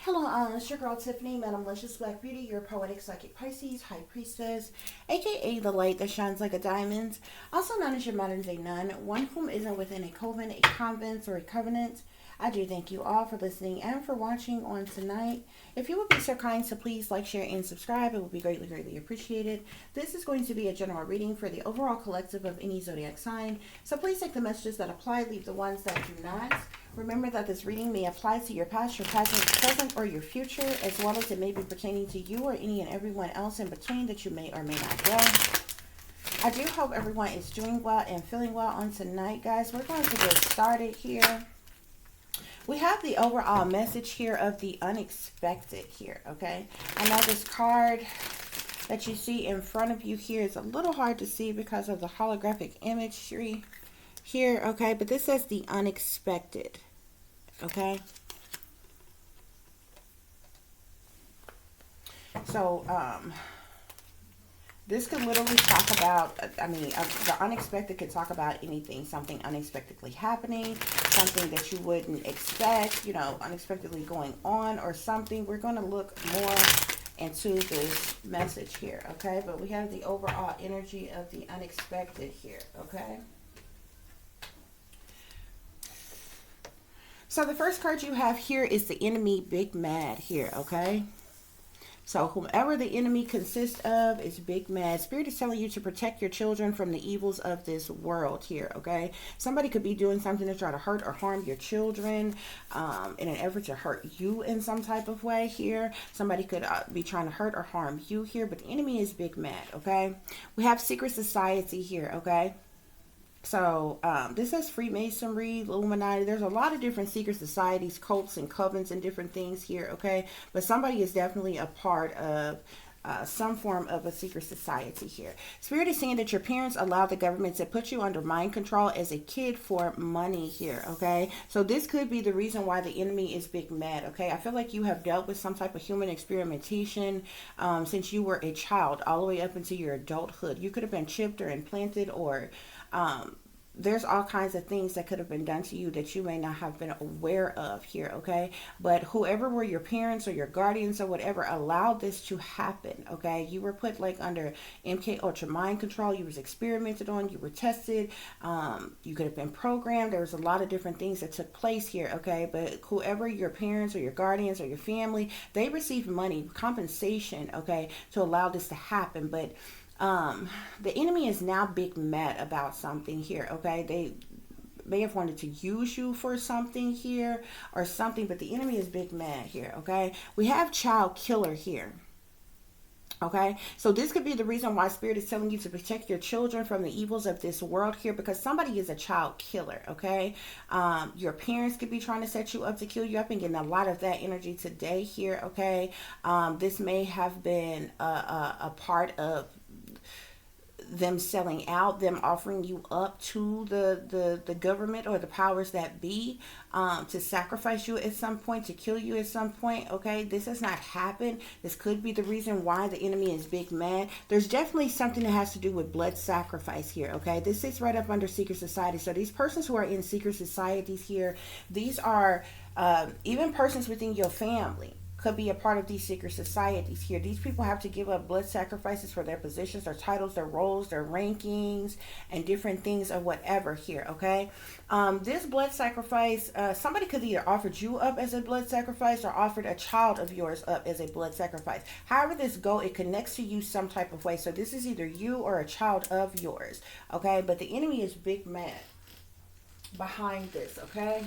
Hello, it's your girl Tiffany, Madam Licious Black Beauty, your poetic psychic Pisces, High Priestess, aka the light that shines like a diamond, also known as your modern day nun, one whom isn't within a coven, a convent, or a covenant. I do thank you all for listening and for watching on tonight. If you would be so kind to please like, share, and subscribe, it would be greatly, greatly appreciated. This is going to be a general reading for the overall collective of any zodiac sign, so please take the messages that apply, leave the ones that do not. Remember that this reading may apply to your past, your present, or your future, as well as it may be pertaining to you or any and everyone else in between that you may or may not know. I do hope everyone is doing well and feeling well on tonight, guys. We're going to get started here. We have the overall message here of the unexpected here, okay? I know this card that you see in front of you here is a little hard to see because of the holographic imagery here, okay? But this says the unexpected, okay? So, this could literally talk about, the unexpected could talk about anything, something unexpectedly happening, something that you wouldn't expect, you know, unexpectedly going on or something. We're going to look more into this message here, okay? But we have the overall energy of the unexpected here, okay? So the first card you have here is the enemy big mad here, okay? So whomever the enemy consists of is big mad. Spirit is telling you to protect your children from the evils of this world here, okay? Somebody could be doing something to try to hurt or harm your children in an effort to hurt you in some type of way here. Somebody could be trying to hurt or harm you here, but the enemy is big mad, okay? We have secret society here, okay? So this says Freemasonry, Illuminati. There's a lot of different secret societies, cults, and covens and different things here, okay? But somebody is definitely a part of some form of a secret society here. Spirit is saying that your parents allowed the government to put you under mind control as a kid for money here, okay? So this could be the reason why the enemy is big mad, okay? I feel like you have dealt with some type of human experimentation since you were a child all the way up into your adulthood. You could have been chipped or implanted or there's all kinds of things that could have been done to you that you may not have been aware of here, okay? But whoever were your parents or your guardians or whatever allowed this to happen, okay? You were put like under MK Ultra mind control. You was experimented on. You were tested. You could have been programmed. There was a lot of different things that took place here, okay? But whoever your parents or your guardians or your family, they received money, compensation, okay, to allow this to happen. But the enemy is now big mad about something here, okay? They may have wanted to use you for something here or something, but the enemy is big mad here, okay? We have child killer here. Okay, so this could be the reason why Spirit is telling you to protect your children from the evils of this world here, because somebody is a child killer, okay? Your parents could be trying to set you up to kill you. I've been getting a lot of that energy today here, okay? This may have been a part of them selling out, them offering you up to the government or the powers that be to sacrifice you at some point, to kill you at some point, okay? This has not happened. This could be the reason why the enemy is big mad. There's definitely something that has to do with blood sacrifice here, okay? This sits right up under secret society. So these persons who are in secret societies here, these are even persons within your family could be a part of these secret societies here. These people have to give up blood sacrifices for their positions, their titles, their roles, their rankings, and different things or whatever here, okay? This blood sacrifice, somebody could either offered you up as a blood sacrifice or offered a child of yours up as a blood sacrifice. However this go, it connects to you some type of way. So this is either you or a child of yours, okay? But the enemy is big mad behind this, okay?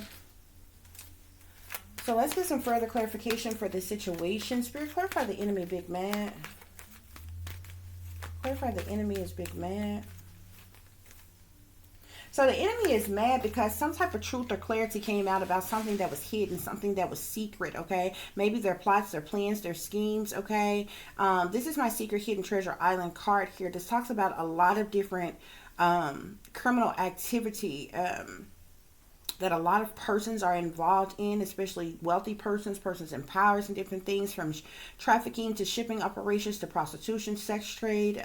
So let's get some further clarification for this situation. Spirit, clarify the enemy big mad. Clarify the enemy is big mad. So the enemy is mad because some type of truth or clarity came out about something that was hidden, something that was secret, okay? Maybe their plots, their plans, their schemes, okay? This is my secret hidden treasure island card here. This talks about a lot of different criminal activity that a lot of persons are involved in, especially wealthy persons, persons in powers and different things, from trafficking to shipping operations to prostitution, sex trade,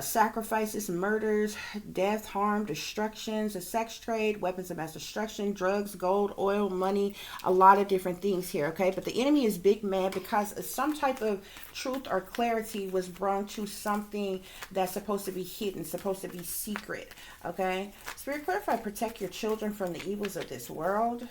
sacrifices, murders, death, harm, destructions, a sex trade, weapons of mass destruction, drugs, gold, oil, money, a lot of different things here, okay? But the enemy is big mad because some type of truth or clarity was brought to something that's supposed to be hidden, supposed to be secret, okay? Spirit, clarify, protect your children from the evils of this world.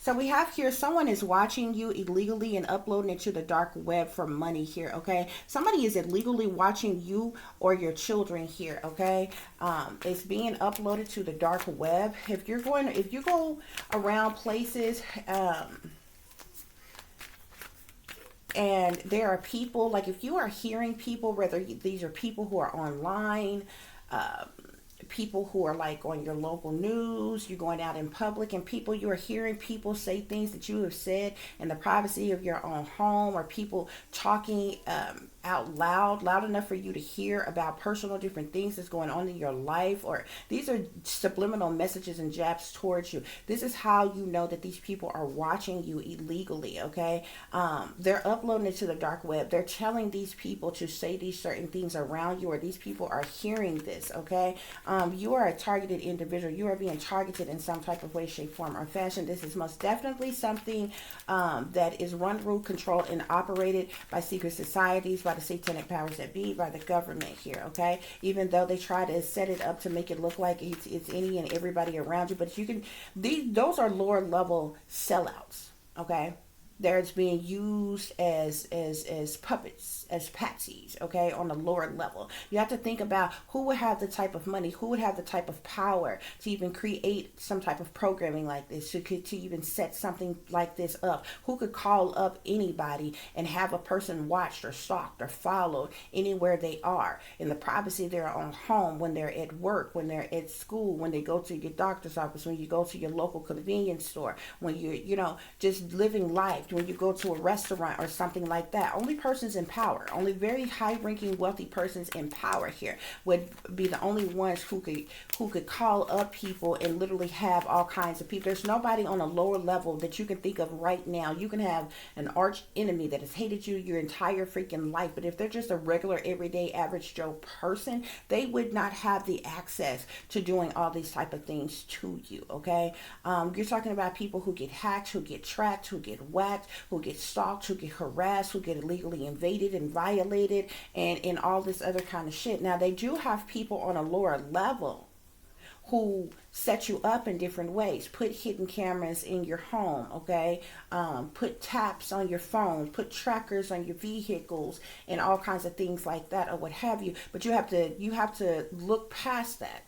So we have here, someone is watching you illegally and uploading it to the dark web for money here, okay? Somebody is illegally watching you or your children here, okay? It's being uploaded to the dark web. If you go around places, and there are people, like if you are hearing people, whether these are people who are online, people who are like on your local news, you're going out in public, and people, you are hearing people say things that you have said in the privacy of your own home, or people talking out loud enough for you to hear about personal different things that's going on in your life, or these are subliminal messages and jabs towards you. This is how you know that these people are watching you illegally, okay? They're uploading it to the dark web. They're telling these people to say these certain things around you, or these people are hearing this, okay? You are a targeted individual. You are being targeted in some type of way, shape, form, or fashion. This is most definitely something that is run, ruled, controlled, and operated by secret societies, by the satanic powers that be, by the government here, okay? Even though they try to set it up to make it look like it's any and everybody around you, but you can, those are lower level sellouts, okay? There's being used as puppets, as patsies, okay, on a lower level. You have to think about who would have the type of money, who would have the type of power to even create some type of programming like this, to even set something like this up. Who could call up anybody and have a person watched or stalked or followed anywhere they are, in the privacy of their own home, when they're at work, when they're at school, when they go to your doctor's office, when you go to your local convenience store, when you're, you know, just living life, when you go to a restaurant or something like that. Only persons in power, only very high-ranking, wealthy persons in power here would be the only ones who could call up people and literally have all kinds of people. There's nobody on a lower level that you can think of right now. You can have an arch enemy that has hated you your entire freaking life, but if they're just a regular, everyday, average Joe person, they would not have the access to doing all these type of things to you, okay? You're talking about people who get hacked, who get tracked, who get whacked, who get stalked, who get harassed, who get illegally invaded and violated, and all this other kind of shit. Now, they do have people on a lower level who set you up in different ways, put hidden cameras in your home, okay? Put taps on your phone, put trackers on your vehicles, and all kinds of things like that, or what have you. But you have to look past that.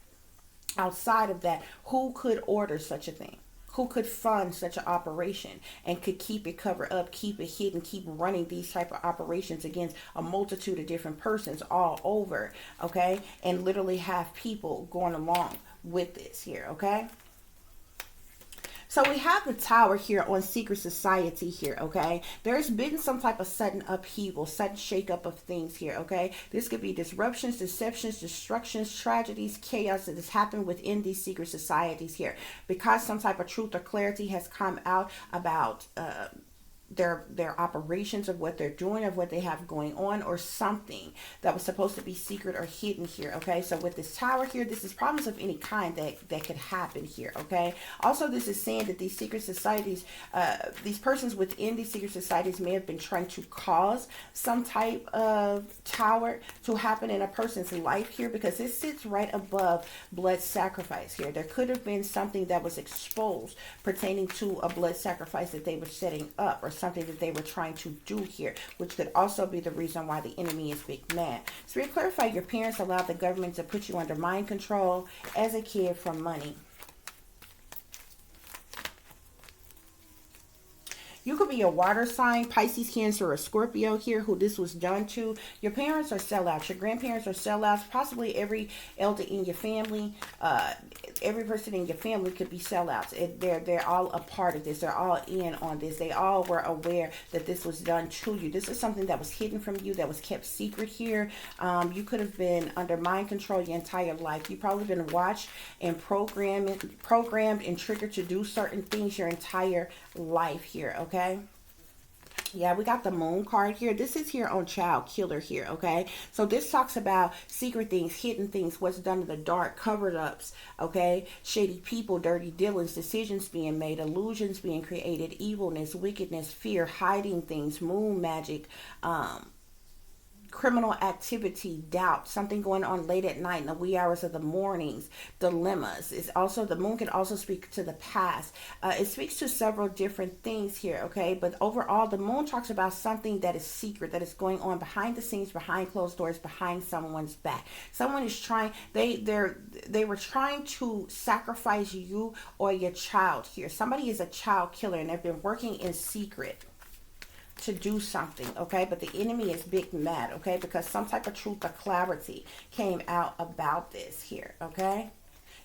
Outside of that, who could order such a thing? Who could fund such an operation and could keep it covered up, keep it hidden, keep running these type of operations against a multitude of different persons all over, okay? And literally have people going along with this here, okay? So we have the Tower here on secret society here, okay? There's been some type of sudden upheaval, sudden shakeup of things here, okay? This could be disruptions, deceptions, destructions, tragedies, chaos that has happened within these secret societies here. Because some type of truth or clarity has come out about their operations, of what they're doing, of what they have going on, or something that was supposed to be secret or hidden here, okay? So with this Tower here, this is problems of any kind that could happen here, okay? Also, this is saying that these secret societies, these persons within these secret societies may have been trying to cause some type of Tower to happen in a person's life here, because this sits right above blood sacrifice here. There could have been something that was exposed pertaining to a blood sacrifice that they were setting up, or something that they were trying to do here, which could also be the reason why the enemy is big mad. Spirit, clarify, your parents allowed the government to put you under mind control as a kid for money. You could be a water sign, Pisces, Cancer, or Scorpio here, who this was done to. Your parents are sellouts. Your grandparents are sellouts. Possibly every elder in your family, every person in your family could be sellouts. They're all a part of this. They're all in on this. They all were aware that this was done to you. This is something that was hidden from you, that was kept secret here. You could have been under mind control your entire life. You've probably been watched and programmed and triggered to do certain things your entire life here, okay? Yeah, we got the moon card here. This is here on child killer here, okay? So this talks about secret things, hidden things, what's done in the dark, covered ups, okay? Shady people, dirty dealings, decisions being made, illusions being created, evilness, wickedness, fear, hiding things, moon magic, criminal activity, doubt, something going on late at night in the wee hours of the mornings, dilemmas. It's also, the moon can also speak to the past. It speaks to several different things here, okay? But overall, the moon talks about something that is secret, that is going on behind the scenes, behind closed doors, behind someone's back. Someone is trying, they were trying to sacrifice you or your child here. Somebody is a child killer and they've been working in secret to do something, okay? But the enemy is big mad, okay? Because some type of truth or clarity came out about this here, okay?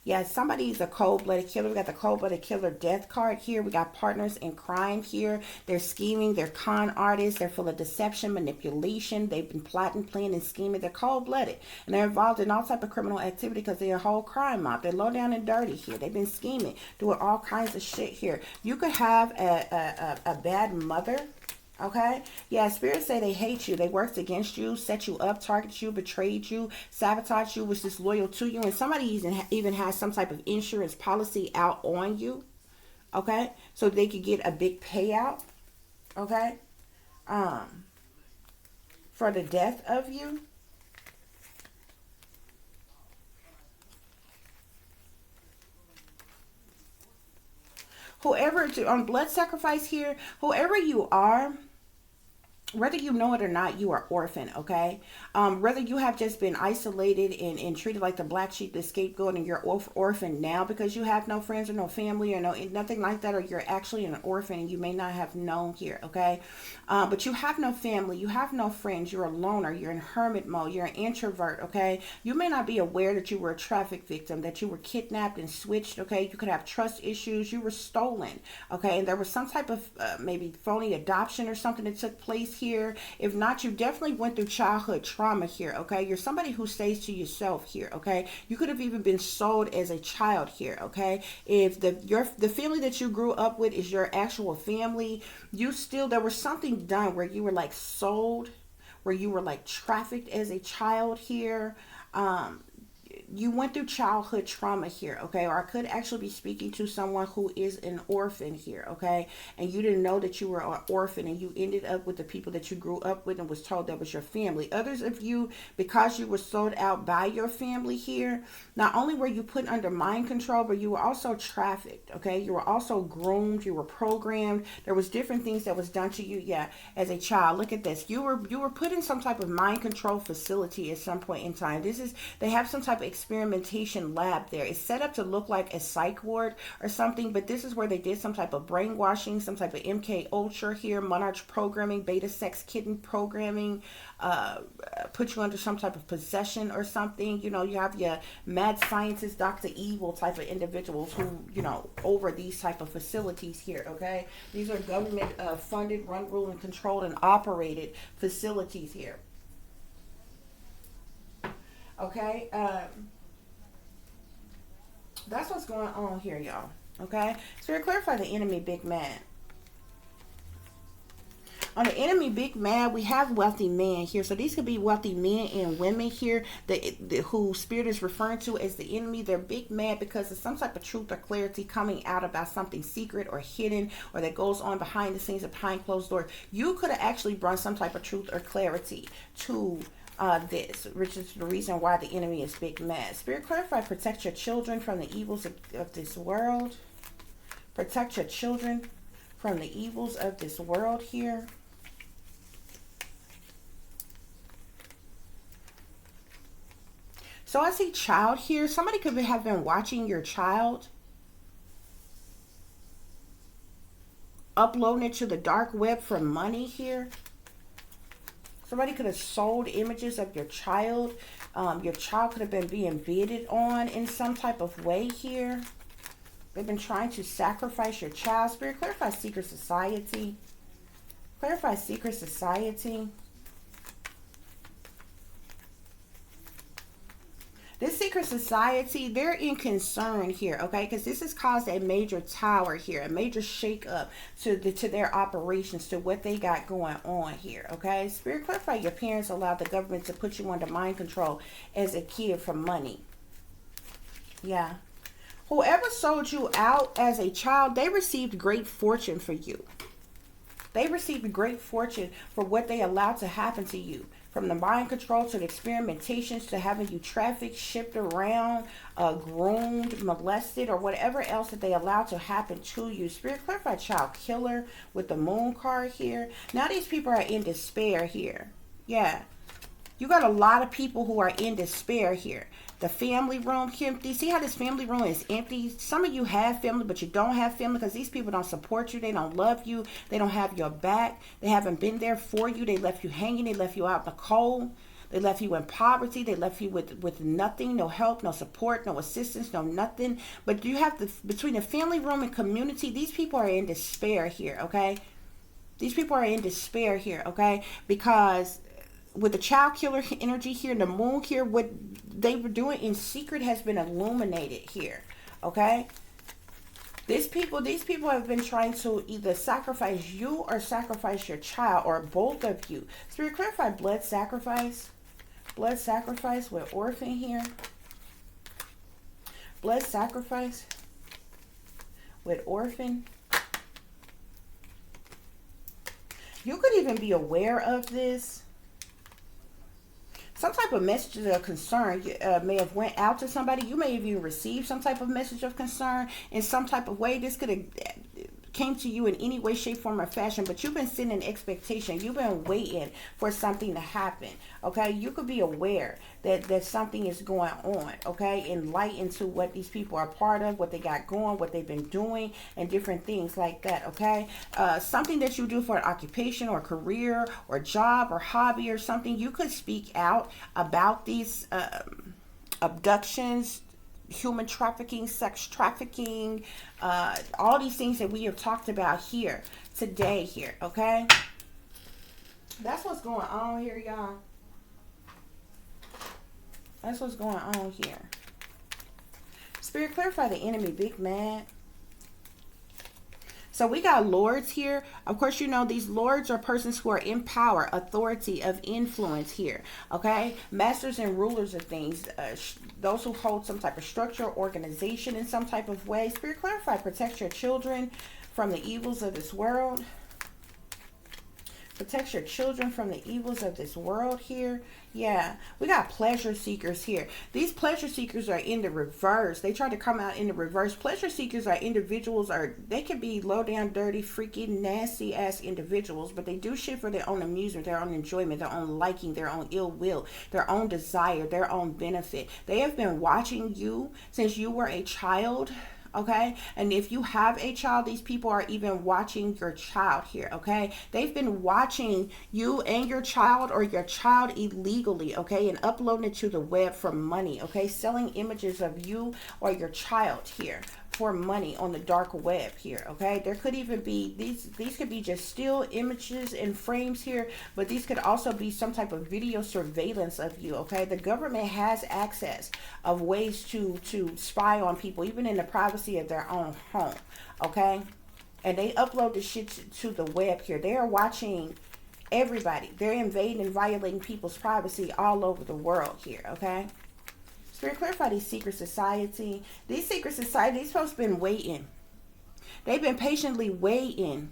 Yeah, somebody's a cold-blooded killer. We got the cold-blooded killer death card here. We got partners in crime here. They're scheming. They're con artists. They're full of deception, manipulation. They've been plotting, planning, and scheming. They're cold-blooded. And they're involved in all type of criminal activity because they're a whole crime mob. They're low down and dirty here. They've been scheming, doing all kinds of shit here. You could have a bad mother. Okay, yeah, spirits say they hate you, they worked against you, set you up, targeted you, betrayed you, sabotaged you, was disloyal to you, and somebody even has some type of insurance policy out on you, okay, so they could get a big payout, okay, for the death of you. Whoever, on blood sacrifice here, whoever you are, whether you know it or not, you are orphan, okay? Whether you have just been isolated and treated like the black sheep, the scapegoat, and you're orphan now because you have no friends or no family or nothing like that, or you're actually an orphan and you may not have known here, okay? But you have no family, you have no friends, you're a loner, you're in hermit mode, you're an introvert, okay? You may not be aware that you were a traffic victim, that you were kidnapped and switched, okay? You could have trust issues, you were stolen, okay? And there was some type of maybe phony adoption or something that took place here. If not, you definitely went through childhood trauma here, okay? You're somebody who stays to yourself here, okay? You could have even been sold as a child here, okay? If the family that you grew up with is your actual family, there was something done where you were like sold, where you were like trafficked as a child here. You went through childhood trauma here, okay? Or I could actually be speaking to someone who is an orphan here, okay? And you didn't know that you were an orphan and you ended up with the people that you grew up with and was told that was your family. Others of you, because you were sold out by your family here, not only were you put under mind control, but you were also trafficked, okay? You were also groomed, you were programmed. There was different things that was done to you, yeah, as a child. Look at this. You were put in some type of mind control facility at some point in time. They have some type of experimentation lab there. It's set up to look like a psych ward or something, but this is where they did some type of brainwashing, some type of MK Ultra here, monarch programming, beta sex kitten programming, put you under some type of possession or something. You know, you have your mad scientist, Dr. Evil type of individuals who, over these type of facilities here, okay? These are government funded, run, ruled, and controlled and operated facilities here. Okay, that's what's going on here, y'all. Okay, so we clarify the enemy, big man. On the enemy, big man, we have wealthy men here. So these could be wealthy men and women here who spirit is referring to as the enemy. They're big mad because of some type of truth or clarity coming out about something secret or hidden or that goes on behind the scenes or behind closed doors. You could have actually brought some type of truth or clarity to this, which is the reason why the enemy is big mad. Spirit clarify, protect your children from the evils of this world. Protect your children from the evils of this world here. So I see child here. Somebody could have been watching your child, uploading it to the dark web for money here. Somebody could have sold images of your child. Your child could have been being bidded on in some type of way here. They've been trying to sacrifice your child. Spirit, clarify secret society. Clarify secret society. This secret society, they're in concern here, okay? Because this has caused a major tower here, a major shake-up to their operations, to what they got going on here, okay? Spirit, clarify your parents allowed the government to put you under mind control as a kid for money. Yeah. Whoever sold you out as a child, they received great fortune for you. They received great fortune for what they allowed to happen to you. From the mind control to the experimentations to having you trafficked, shipped around, groomed, molested, or whatever else that they allowed to happen to you. Spirit, clarify child killer with the moon card here. Now these people are in despair here. Yeah. You got a lot of people who are in despair here. The family room empty. See how this family room is empty? Some of you have family, but you don't have family because these people don't support you. They don't love you. They don't have your back. They haven't been there for you. They left you hanging. They left you out in the cold. They left you in poverty. They left you with nothing, no help, no support, no assistance, no nothing. But you have to, between the family room and community, these people are in despair here, okay? These people are in despair here, okay? Because with the child killer energy here, the moon here, what they were doing in secret has been illuminated here, okay? These people have been trying to either sacrifice you or sacrifice your child, or both of you. Spirit, clarify blood sacrifice. Blood sacrifice with orphan here. Blood sacrifice with orphan. You could even be aware of this. Some type of message of concern may have went out to somebody. You may have even received some type of message of concern in some type of way. This could have came to you in any way, shape, form, or fashion, but you've been sitting in expectation. You've been waiting for something to happen, okay? You could be aware that something is going on, okay? Enlightened to what these people are part of, what they got going, what they've been doing, and different things like that, okay? Something that you do for an occupation or career or job or hobby or something, you could speak out about these abductions, human trafficking, sex trafficking, all these things that we have talked about here today here, okay? That's what's going on here, y'all. That's what's going on here. Spirit, clarify the enemy, big mad. So we got lords here. Of course, you know, these lords are persons who are in power, authority, of influence here, okay? Masters and rulers of things, those who hold some type of structure, organization in some type of way. Spirit, clarify, protect your children from the evils of this world. Protect your children from the evils of this world here. Yeah, we got pleasure seekers here. These pleasure seekers are in the reverse. They try to come out in the reverse. Pleasure seekers are individuals, or they can be low down, dirty, freaky, nasty ass individuals, but they do shit for their own amusement, their own enjoyment, their own liking, their own ill will, their own desire, their own benefit. They have been watching you since you were a child. Okay, and if you have a child, these people are even watching your child here, okay? They've been watching you and your child, or your child, illegally, okay, and uploading it to the web for money, okay? Selling images of you or your child here for money on the dark web here, okay? There could even be, these could be just still images and frames here, but these could also be some type of video surveillance of you, okay? The government has access of ways to spy on people, even in the privacy of their own home, okay? And they upload the shit to the web here. They are watching everybody. They're invading and violating people's privacy all over the world here, okay? Spirit, clarify these secret society. These secret society, these folks been waiting. They've been patiently waiting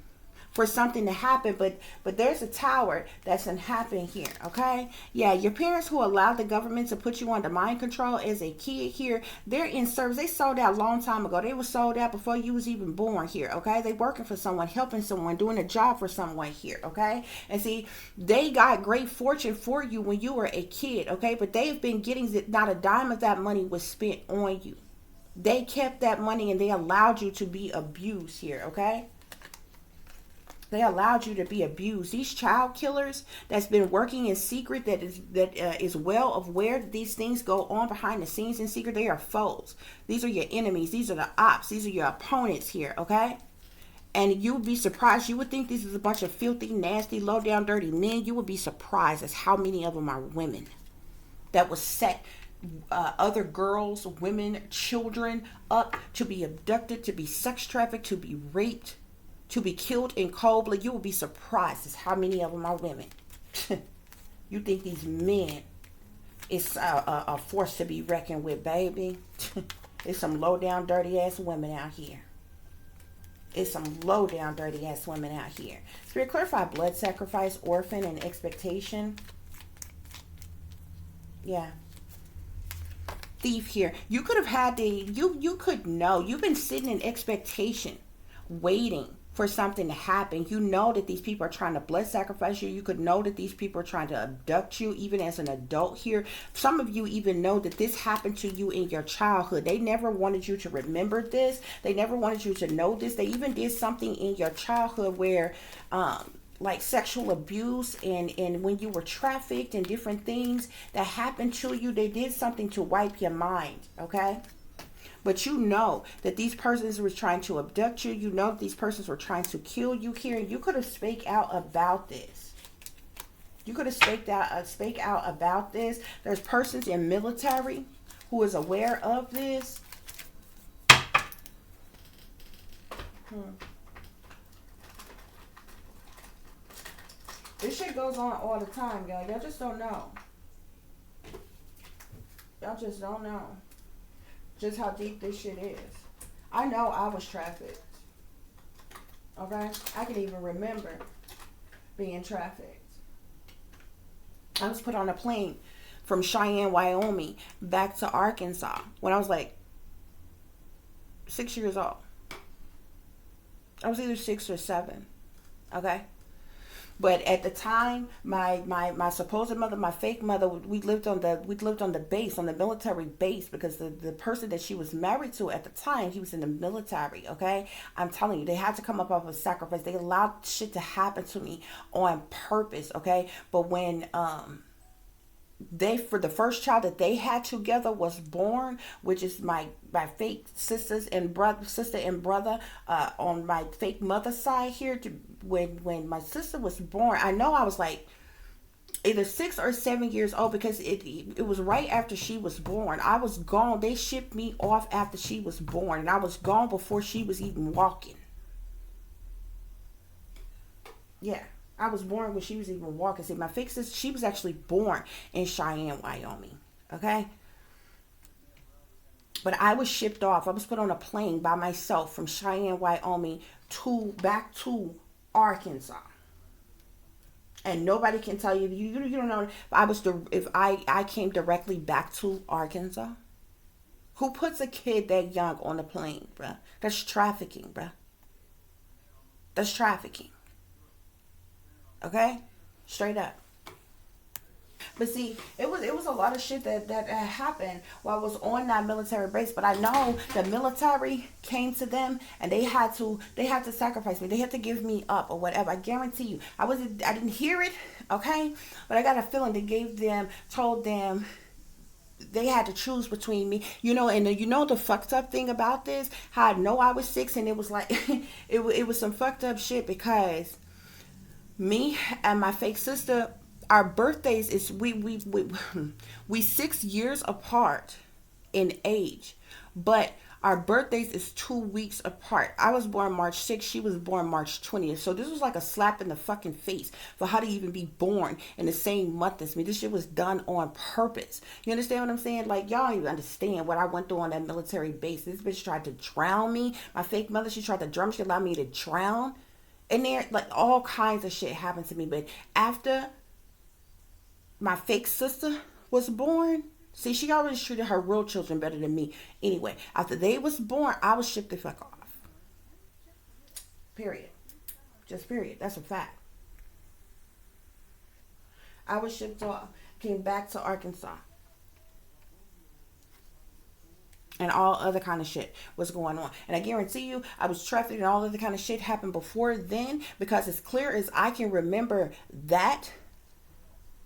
for something to happen, but there's a tower that's been happening here, okay? Yeah, your parents who allowed the government to put you under mind control as a kid here, they're in service. They sold out a long time ago. They were sold out before you was even born here, okay? They working for someone, helping someone, doing a job for someone here, okay? And see, they got great fortune for you when you were a kid, okay? But they've been getting, not a dime of that money was spent on you. They kept that money and they allowed you to be abused here, okay? They allowed you to be abused. These child killers that's been working in secret, that is well aware that these things go on behind the scenes in secret, they are foes. These are your enemies. These are the ops. These are your opponents here, okay? And you would be surprised. You would think this is a bunch of filthy, nasty, low down, dirty men. You would be surprised as how many of them are women that was set other girls, women, children up to be abducted, to be sex trafficked, to be raped, to be killed in cold blood. You will be surprised as how many of them are women. You think these men is a force to be reckoned with, baby? It's some low down, dirty ass women out here. It's some low down, dirty ass women out here. Spirit, clarify blood sacrifice, orphan, and expectation. Yeah. Thief here. You could have had you could know. You've been sitting in expectation, waiting for something to happen. You know that these people are trying to blood sacrifice you. You could know that these people are trying to abduct you, even as an adult here. Some of you even know that this happened to you in your childhood. They never wanted you to remember this. They never wanted you to know this. They even did something in your childhood where like sexual abuse and when you were trafficked and different things that happened to you. They did something to wipe your mind, okay? But you know that these persons were trying to abduct you. You know that these persons were trying to kill you here. You could have spake out about this. You could have spake out about this. There's persons in military who is aware of this. This shit goes on all the time, y'all. Y'all just don't know. Y'all just don't know just how deep this shit is. I know I was trafficked. Okay? I can even remember being trafficked. I was put on a plane from Cheyenne, Wyoming, back to Arkansas when I was like 6 years old. I was either 6 or 7. Okay? But at the time, my supposed mother, my fake mother, we lived on the base, on the military base, because the person that she was married to at the time, he was in the military. Okay, I'm telling you, they had to come up with a sacrifice. They allowed shit to happen to me on purpose. Okay, but when for the first child that they had together was born, which is my fake sister and brother on my fake mother's side here. When my sister was born, I know I was like either 6 or 7 years old, because it was right after she was born. I was gone. They shipped me off after she was born, and I was gone before she was even walking. Yeah. I was born when she was even walking. See, my fake sister, she was actually born in Cheyenne, Wyoming. Okay? But I was shipped off. I was put on a plane by myself from Cheyenne, Wyoming back to Arkansas. And nobody can tell you, you don't know if I came directly back to Arkansas. Who puts a kid that young on a plane, bruh? That's trafficking, bruh. That's trafficking. Okay, straight up. But see, it was a lot of shit that happened while I was on that military base. But I know the military came to them and they had to sacrifice me. They had to give me up or whatever. I guarantee you, I didn't hear it, okay? But I got a feeling they told them they had to choose between me, and the fucked up thing about this, how I know I was 6, and it was like it was some fucked up shit, because me and my fake sister, our birthdays is we 6 years apart in age, but our birthdays is 2 weeks apart. I was born March 6th, she was born March 20th. So this was like a slap in the fucking face for how to even be born in the same month as me. This shit was done on purpose. You understand what I'm saying? Like, y'all don't even understand what I went through on that military base. This bitch tried to drown me. My fake mother, she tried to drown me. She allowed me to drown. And there, like, all kinds of shit happened to me. But after my fake sister was born, see, she always treated her real children better than me. Anyway, after they was born, I was shipped the fuck off. Period. Just period. That's a fact. I was shipped off. Came back to Arkansas. And all other kind of shit was going on. And I guarantee you, I was trafficked and all other kind of shit happened before then. Because as clear as I can remember that,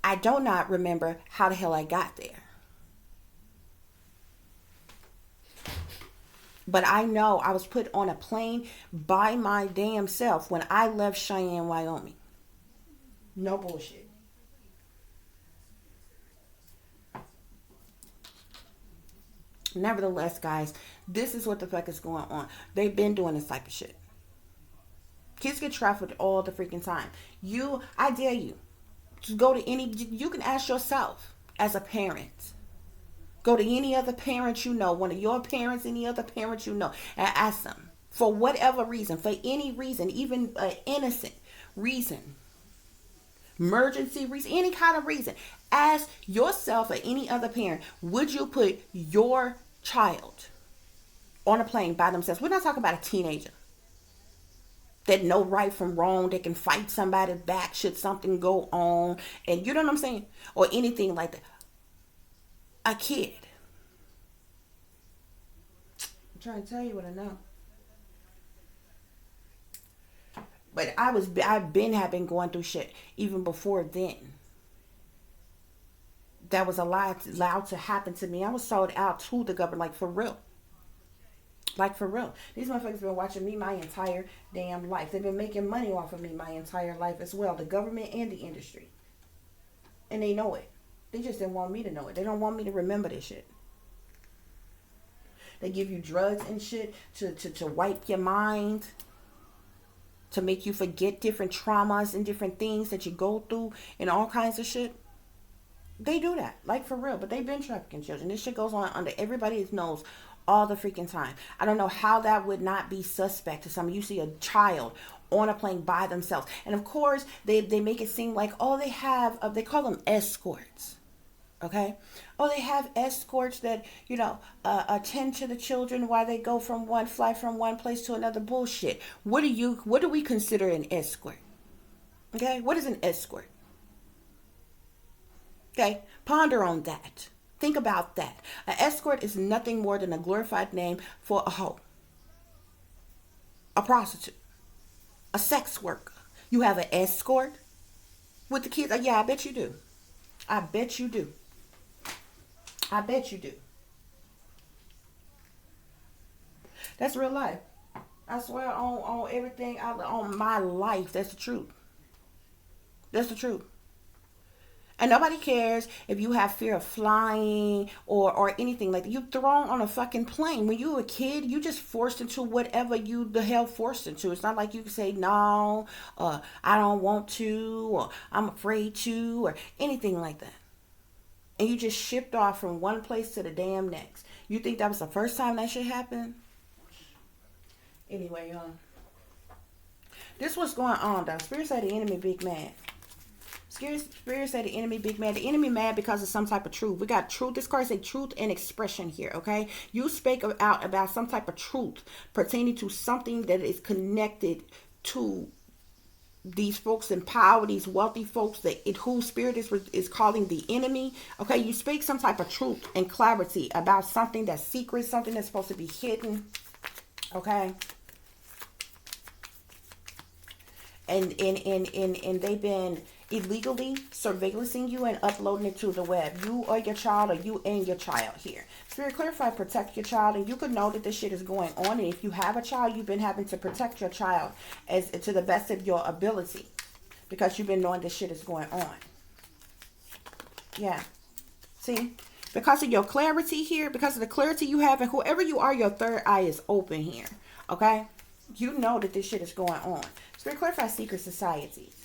I do not remember how the hell I got there. But I know I was put on a plane by my damn self when I left Cheyenne, Wyoming. No bullshit. Nevertheless, guys, this is what the fuck is going on. They've been doing this type of shit. Kids get trafficked all the freaking time. I dare you. Just go to you can ask yourself as a parent. Go to any other parent you know, one of your parents, any other parent you know, and ask them for whatever reason, for any reason, even innocent reason, emergency reason, any kind of reason. Ask yourself or any other parent, would you put your child on a plane by themselves? We're not talking about a teenager that know right from wrong, that can fight somebody back should something go on, and you know what I'm saying, or anything like that. A kid. I'm trying to tell you what I know. But I've been going through shit even before then. That was allowed to happen to me. I was sold out to the government, like for real. Like for real. These motherfuckers been watching me my entire damn life. They've been making money off of me my entire life as well. The government and the industry. And they know it. They just didn't want me to know it. They don't want me to remember this shit. They give you drugs and shit to wipe your mind. To make you forget different traumas and different things that you go through and all kinds of shit. They do that. Like for real. But they've been trafficking children. This shit goes on under everybody's nose all the freaking time. I don't know how that would not be suspect to some. You see a child on a plane by themselves. And of course, they make it seem like, oh, they call them escorts. Okay? Oh, they have escorts that, attend to the children while they go from one place to another. Bullshit. What do we consider an escort? Okay? What is an escort? Okay? Ponder on that. Think about that. An escort is nothing more than a glorified name for a hoe, a prostitute, a sex worker. You have an escort with the kids? Yeah, I bet you do. I bet you do. I bet you do. That's real life. I swear on everything, on my life, that's the truth. That's the truth. And nobody cares if you have fear of flying or anything like that. You're thrown on a fucking plane. When you were a kid, you just forced into whatever you the hell forced into. It's not like you can say no, or I don't want to, or I'm afraid to, or anything like that. And you just shipped off from one place to the damn next. You think that was the first time that shit happened? Anyway, this what's going on, though. Spirit said the enemy big mad. Spirit said the enemy big mad. The enemy mad because of some type of truth. We got truth. This card say truth and expression here, okay? You spake out about some type of truth pertaining to something that is connected to these folks in power, these wealthy folks who spirit is calling the enemy. Okay, you speak some type of truth and clarity about something that's secret, something that's supposed to be hidden. Okay. And they've been illegally surveillancing you and uploading it to the web. You or your child, or you and your child here. Spirit, clarify, protect your child, and you could know that this shit is going on. And if you have a child, you've been having to protect your child as to the best of your ability, because you've been knowing this shit is going on. Yeah. See? Because of your clarity here, because of the clarity you have, and whoever you are, your third eye is open here. Okay? You know that this shit is going on. Spirit, clarify secret societies.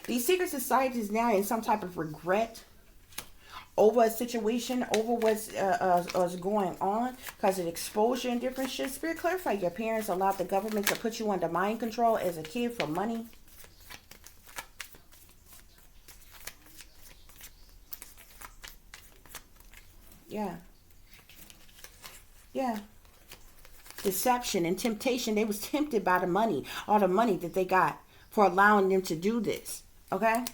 These secret societies now in some type of regret over a situation, over what's going on, because of exposure and different shit. Spirit, clarify your parents allowed the government to put you under mind control as a kid for money. Yeah. Yeah. Deception and temptation. They was tempted by the money, all the money that they got for allowing them to do this. Okay?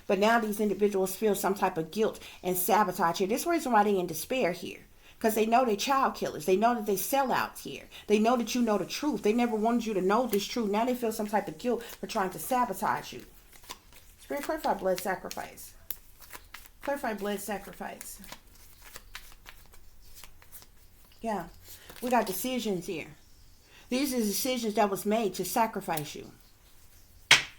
But now these individuals feel some type of guilt and sabotage here. This is the reason why they're in despair here. Because they know they're child killers. They know that they sell out here. They know that you know the truth. They never wanted you to know this truth. Now they feel some type of guilt for trying to sabotage you. Spirit, clarify blood sacrifice. Clarify blood sacrifice. Yeah. We got decisions here. These are decisions that was made to sacrifice you.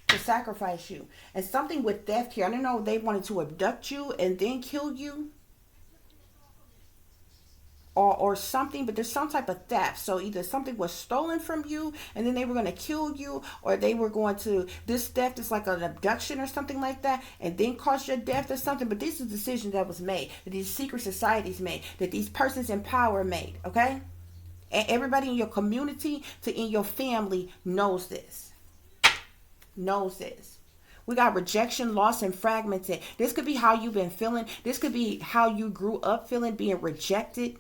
To sacrifice you. And something with death here. I don't know if they wanted to abduct you and then kill you. or something, but there's some type of theft. So either something was stolen from you and then they were going to kill you, or they were going to, this theft is like an abduction or something like that, and then cause your death or something. But this is a decision that was made, that these secret societies made, that these persons in power made, okay? And everybody in your community to in your family knows this. Knows this. We got rejection, loss, and fragmented. This could be how you've been feeling. This could be how you grew up feeling, being rejected,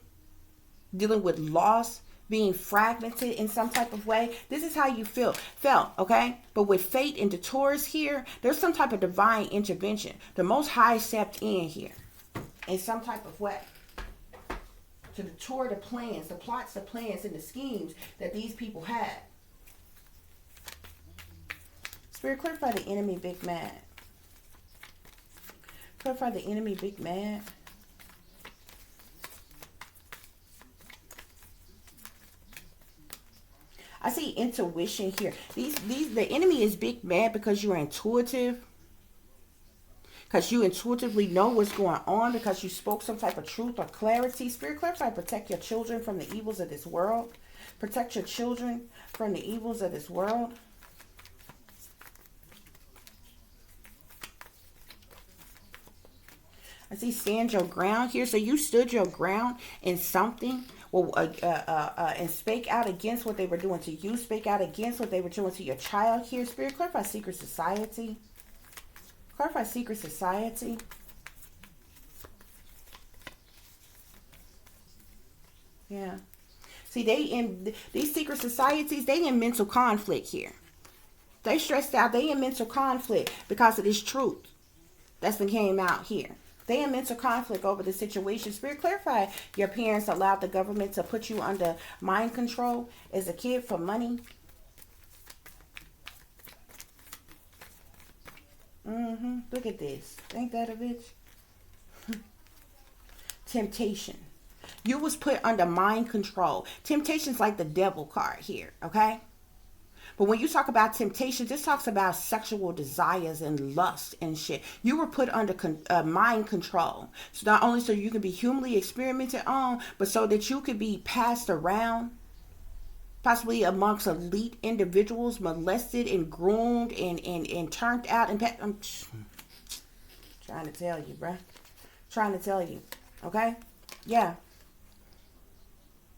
dealing with loss, being fragmented in some type of way. This is how you felt, okay? But with fate and the Taurus here, there's some type of divine intervention. The Most High stepped in here in some type of way to detour the plans, the plots, the plans, and the schemes that these people had. Spirit, clarify the enemy, big mad. Clarify the enemy, big mad. I see intuition here. The enemy is big mad because you're intuitive. Because you intuitively know what's going on, because you spoke some type of truth or clarity. Spirit, clarify, protect your children from the evils of this world. Protect your children from the evils of this world. I see stand your ground here. So you stood your ground in something. Well, and spake out against what they were doing to you. Spake out against what they were doing to your child here. Spirit, clarify secret society. Clarify secret society. Yeah. See, they in these secret societies, they in mental conflict here. They stressed out. They in mental conflict because of this truth that's been came out here. They in mental conflict over the situation. Spirit, clarify your parents allowed the government to put you under mind control as a kid for money. Look at this. Ain't that a bitch? Temptation. You was put under mind control. Temptation's like the devil card here, okay? But when you talk about temptation, this talks about sexual desires and lust and shit. You were put under mind control. So not only so you can be humanly experimented on, but so that you could be passed around, possibly amongst elite individuals, molested and groomed and turned out. And I'm trying to tell you, bruh. Trying to tell you. Okay? Yeah.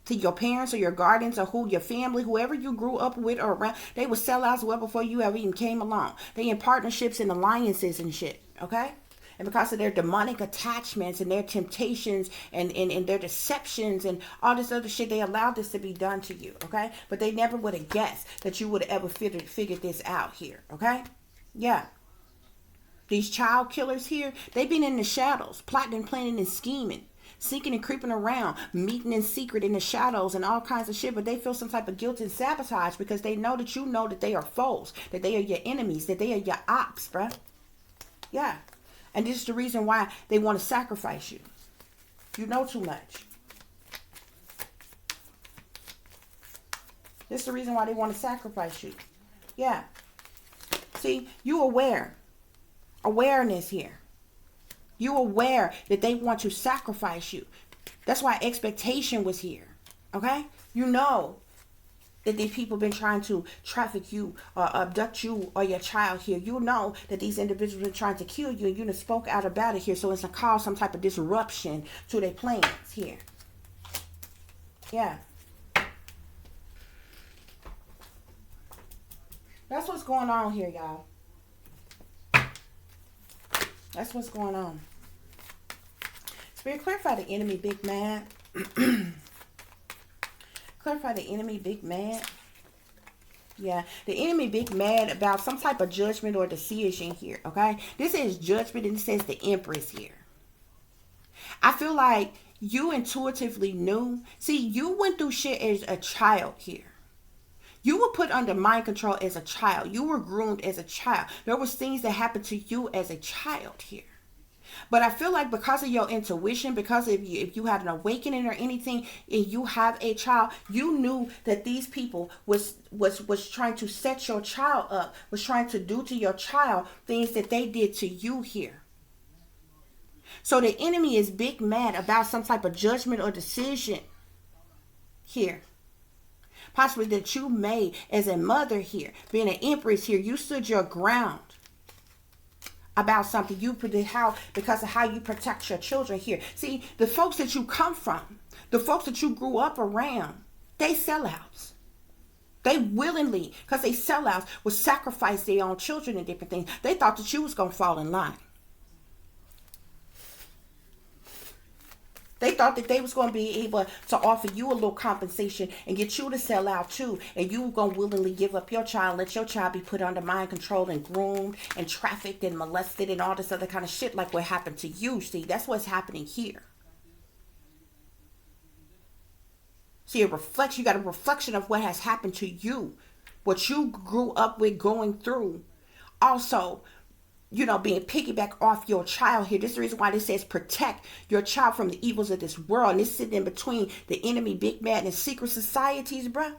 To your parents or your guardians or who your family, whoever you grew up with or around, they would sell out well before you ever even came along. They in partnerships and alliances and shit, okay? And because of their demonic attachments and their temptations and their deceptions and all this other shit, they allowed this to be done to you, okay? But they never would have guessed that you would have ever figured this out here, okay? Yeah. These child killers here, they've been in the shadows, plotting and planning and scheming. Seeking and creeping around, meeting in secret in the shadows and all kinds of shit, but they feel some type of guilt and sabotage because they know that you know that they are foes, that they are your enemies, that they are your ops, bruh. Yeah. And this is the reason why they want to sacrifice you. You know too much. This is the reason why they want to sacrifice you. Yeah. See, you aware. Awareness here. You aware that they want to sacrifice you. That's why expectation was here. Okay? You know that these people been trying to traffic you or abduct you or your child here. You know that these individuals been trying to kill you and you done spoke out about it here. So it's going to cause some type of disruption to their plans here. Yeah. That's what's going on here, y'all. That's what's going on. Spirit, clarify the enemy, big mad. Clarify the enemy, big mad. Yeah, the enemy big mad about some type of judgment or decision here, okay? This is judgment and it says the Empress here. I feel like you intuitively knew. See, you went through shit as a child here. You were put under mind control as a child. You were groomed as a child. There was things that happened to you as a child here. But I feel like because of your intuition, because if you had an awakening or anything, and you have a child, you knew that these people was trying to set your child up, was trying to do to your child things that they did to you here. So the enemy is big mad about some type of judgment or decision here. Possibly that you made as a mother here. Being an empress here, you stood your ground about something. Because of how you protect your children here. See, the folks that you come from, the folks that you grew up around, they sellouts. They willingly, because they sellouts, would sacrifice their own children and different things. They thought that you was going to fall in line. They thought that they was going to be able to offer you a little compensation and get you to sell out too. And you were going to willingly give up your child, let your child be put under mind control and groomed and trafficked and molested and all this other kind of shit like what happened to you. See, that's what's happening here. See, you got a reflection of what has happened to you. What you grew up with going through. Also, being piggyback off your child here. This is the reason why this says protect your child from the evils of this world. And this sitting in between the enemy, big mad, and secret societies, bruh.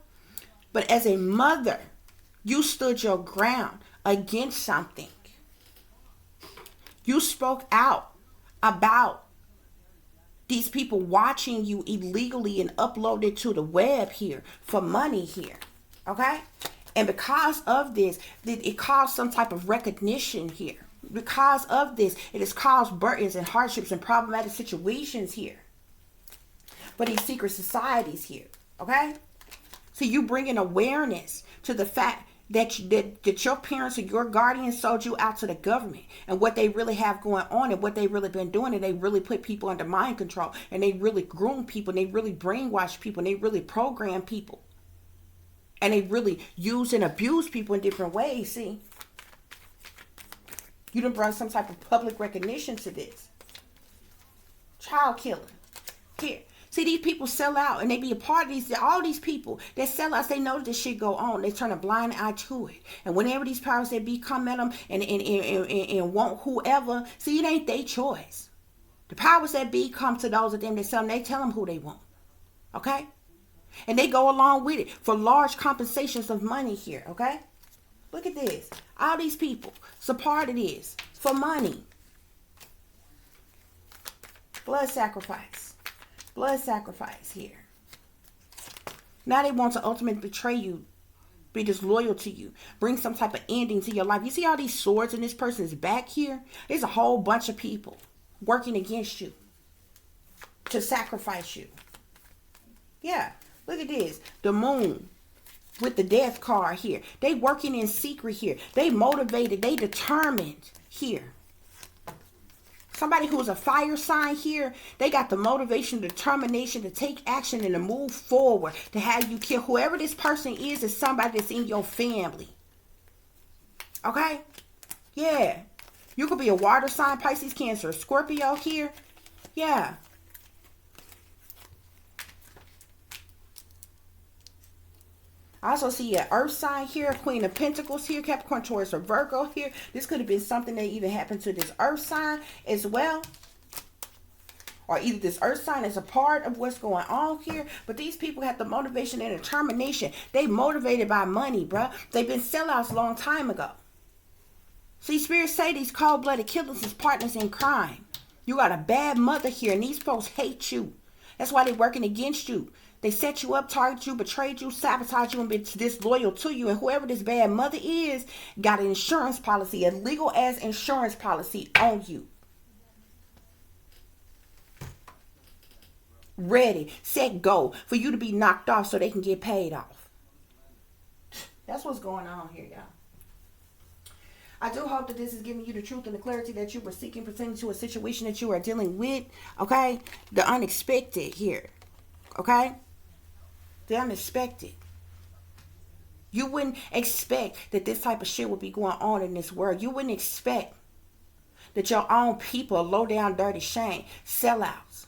But as a mother, you stood your ground against something. You spoke out about these people watching you illegally and uploaded to the web here for money here. Okay? And because of this, it caused some type of recognition here. Because of this, it has caused burdens and hardships and problematic situations here. For these secret societies here. Okay? So you bringing awareness to the fact that your parents or your guardians sold you out to the government and what they really have going on and what they really been doing, and they really put people under mind control, and they really groom people, and they really brainwash people, and they really program people, and they really use and abuse people in different ways. See, you done brought some type of public recognition to this. Child killing here. See, these people sell out and they be a part of all these people that sell out. They know this shit go on. They turn a blind eye to it. And whenever these powers that be come at them and want whoever, see, it ain't their choice. The powers that be come to those of them that sell them, they tell them who they want. Okay? And they go along with it for large compensations of money here. Okay? Look at this. All these people, it's a part of this for money. Blood sacrifice. Blood sacrifice here. Now they want to ultimately betray you, be disloyal to you, bring some type of ending to your life. You see all these swords in this person's back here? There's a whole bunch of people working against you to sacrifice you. Yeah, look at this. The moon with the death card here. They working in secret here. They motivated. They determined here. Somebody who's a fire sign here, they got the motivation, determination to take action and to move forward, to have you kill. Whoever this person is somebody that's in your family. Okay? Yeah. You could be a water sign, Pisces, Cancer, Scorpio here. Yeah. I also see an earth sign here, Queen of Pentacles here, Capricorn, Taurus, or Virgo here. This could have been something that even happened to this earth sign as well. Or either this earth sign is a part of what's going on here. But these people have the motivation and determination. They motivated by money, bruh. They've been sellouts a long time ago. See, spirits say these cold-blooded killers is partners in crime. You got a bad mother here, and these folks hate you. That's why they're working against you. They set you up, target you, betrayed you, sabotage you, and be disloyal to you. And whoever this bad mother is got an insurance policy, a legal ass insurance policy on you. Ready, set, go for you to be knocked off so they can get paid off. That's what's going on here, y'all. I do hope that this is giving you the truth and the clarity that you were seeking pertaining to a situation that you are dealing with. Okay? The unexpected here. Okay? The unexpected. You wouldn't expect that this type of shit would be going on in this world. You wouldn't expect that your own people, low down, dirty shame, sellouts.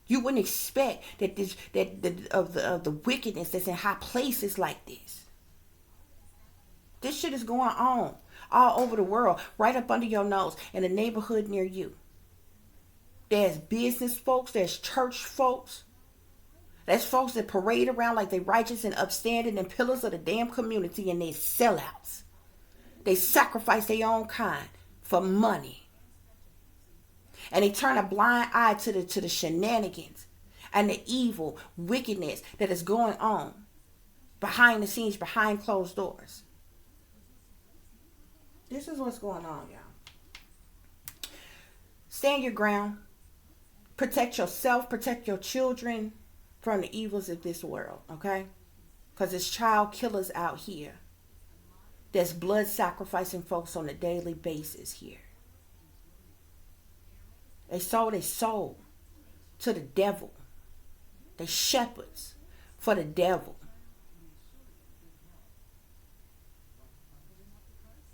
You wouldn't expect that the wickedness that's in high places like this. This shit is going on all over the world, right up under your nose, in a neighborhood near you. There's business folks, there's church folks. There's folks that parade around like they righteous and upstanding and pillars of the damn community, and they sellouts. They sacrifice their own kind for money. And they turn a blind eye to the shenanigans and the evil wickedness that is going on behind the scenes, behind closed doors. This is what's going on, y'all. Stand your ground. Protect yourself. Protect your children from the evils of this world, okay? Because there's child killers out here. There's blood sacrificing folks on a daily basis here. They sold their soul to the devil. They shepherds for the devil.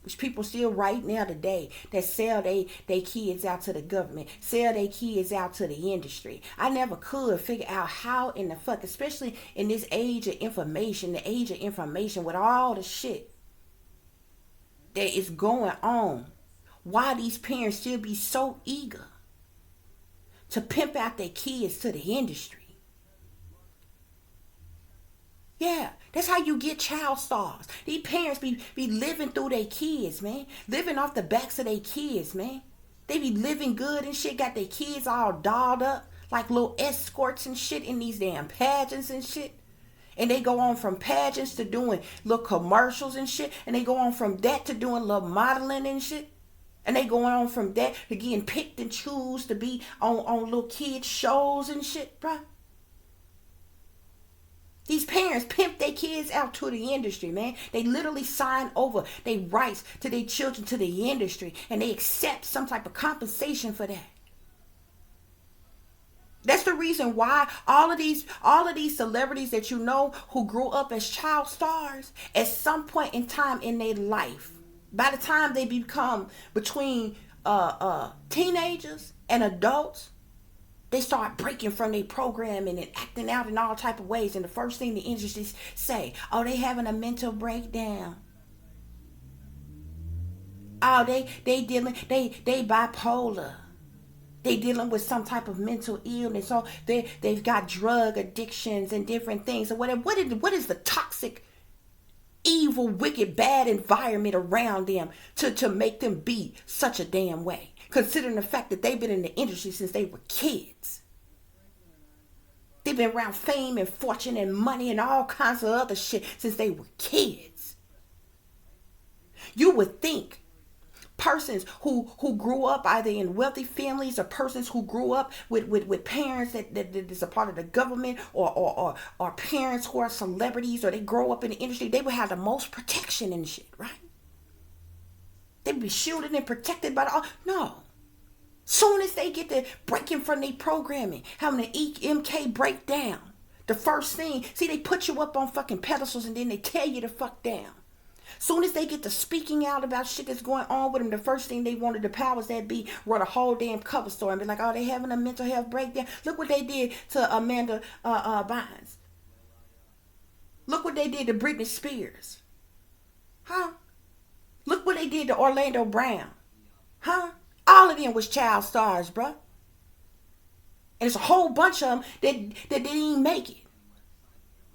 There's people still right now today that sell they kids out to the government, sell their kids out to the industry. I never could figure out how in the fuck, especially in this age of information, the age of information with all the shit that is going on, why these parents still be so eager to pimp out their kids to the industry. Yeah, that's how you get child stars. These parents be living through their kids, man. Living off the backs of their kids, man. They be living good and shit, got their kids all dolled up like little escorts and shit in these damn pageants and shit. And they go on from pageants to doing little commercials and shit. And they go on from that to doing little modeling and shit. And they going on from that to getting picked and choose to be on little kids shows and shit, bruh. These parents pimp their kids out to the industry, man. They literally sign over their rights to their children to the industry, and they accept some type of compensation for that. That's the reason why all of these celebrities that you know who grew up as child stars, at some point in time in their life, by the time they become between teenagers and adults, they start breaking from their programming and acting out in all type of ways. And the first thing the industry say, oh, they having a mental breakdown. Oh, they bipolar. They dealing with some type of mental illness. So they've got drug addictions and different things. So whatever. What is the toxic, evil, wicked, bad environment around them to make them be such a damn way? Considering the fact that they've been in the industry since they were kids. They've been around fame and fortune and money and all kinds of other shit since they were kids. You would think persons who grew up either in wealthy families or persons who grew up with parents that is a part of the government or parents who are celebrities or they grow up in the industry, they would have the most protection and shit, right? They'd be shielded and protected by the... No. Soon as they get to breaking from their programming, having an EMK breakdown, the first thing... See, they put you up on fucking pedestals and then they tear you the fuck down. Soon as they get to speaking out about shit that's going on with them, the first thing they wanted the powers that be wrote a whole damn cover story and be like, oh, they having a mental health breakdown. Look what they did to Amanda Bynes. Look what they did to Britney Spears. Huh? Look what they did to Orlando Brown. Huh? All of them was child stars, bruh. And it's a whole bunch of them that didn't even make it.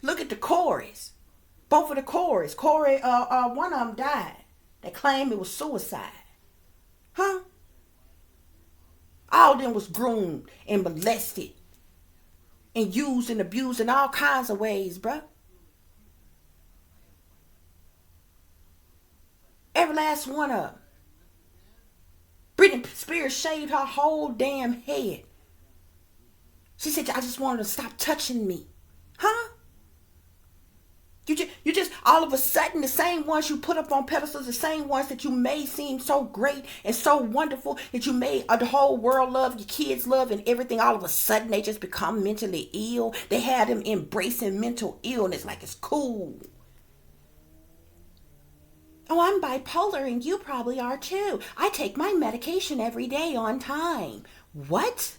Look at the Corys. Both of the Corys. Corey, one of them died. They claimed it was suicide. Huh? All of them was groomed and molested and used and abused in all kinds of ways, bruh. Every last one of them. Britney Spears shaved her whole damn head. She said, I just wanted to stop touching me. Huh? You just all of a sudden, the same ones you put up on pedestals, the same ones that you made seem so great and so wonderful, that you made the whole world love, your kids love and everything, all of a sudden they just become mentally ill. They had them embracing mental illness like it's cool. Oh, I'm bipolar and you probably are too. I take my medication every day on time. What?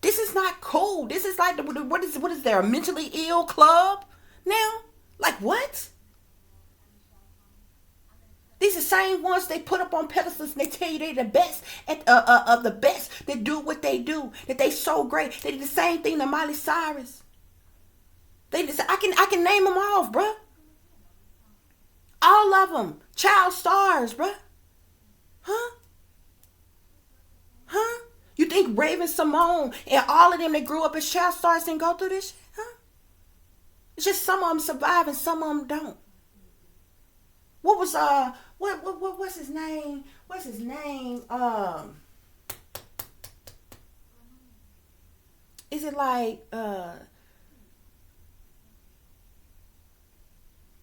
This is not cool. This is like, what is there, a mentally ill club now? Like what? These are the same ones they put up on pedestals and they tell you they're the best of the best that do what they do, that they so great. They did the same thing to Miley Cyrus. They just, I can name them off, bruh. All of them, child stars, bruh. Huh? Huh? You think Raven Simone and all of them that grew up as child stars didn't go through this shit? Huh? It's just some of them survive and some of them don't. What was what's his name? What's his name? Is it like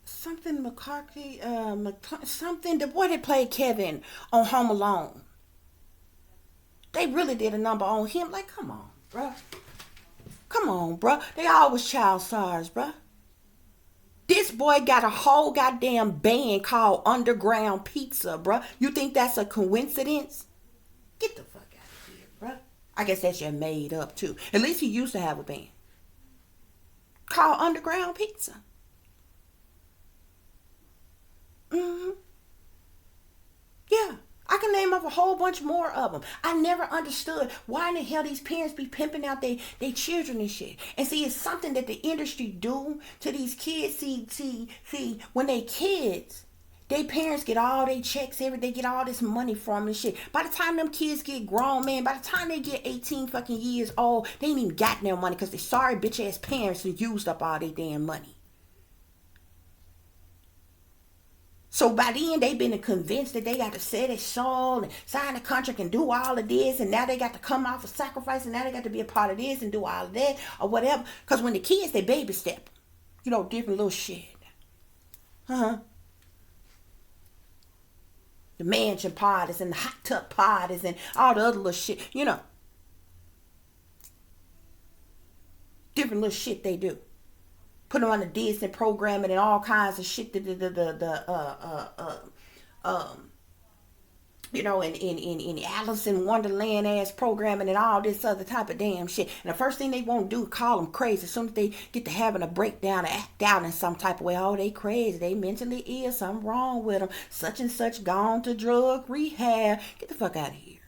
something McCarthy? Something. The boy that played Kevin on Home Alone. They really did a number on him. Like, come on, bruh. Come on, bruh. They always child stars, bruh. This boy got a whole goddamn band called Underground Pizza, bruh. You think that's a coincidence? Get the fuck out of here, bruh. I guess that's your made up too. At least he used to have a band called Underground Pizza. Mm-hmm. Yeah. I can name up a whole bunch more of them. I never understood why in the hell these parents be pimping out they children and shit. And see, it's something that the industry do to these kids. See, when they kids, they parents get all they checks, they get all this money from and shit. By the time them kids get grown, man, by the time they get 18 fucking years old, they ain't even got no money because they sorry bitch ass parents who used up all their damn money. So by then, they've been convinced that they got to set a soul and sign a contract and do all of this. And now they got to come off a sacrifice. And now they got to be a part of this and do all of that or whatever. Because when the kids, they baby step. You know, different little shit. Uh-huh. The mansion parties and the hot tub parties and all the other little shit. You know. Different little shit they do. Put them on the Disney programming and all kinds of shit. You know, in Alice in Wonderland ass programming and all this other type of damn shit. And the first thing they won't do is call them crazy. As soon as they get to having a breakdown or act out in some type of way, oh, they crazy. They mentally ill. Something wrong with them. Such and such gone to drug rehab. Get the fuck out of here.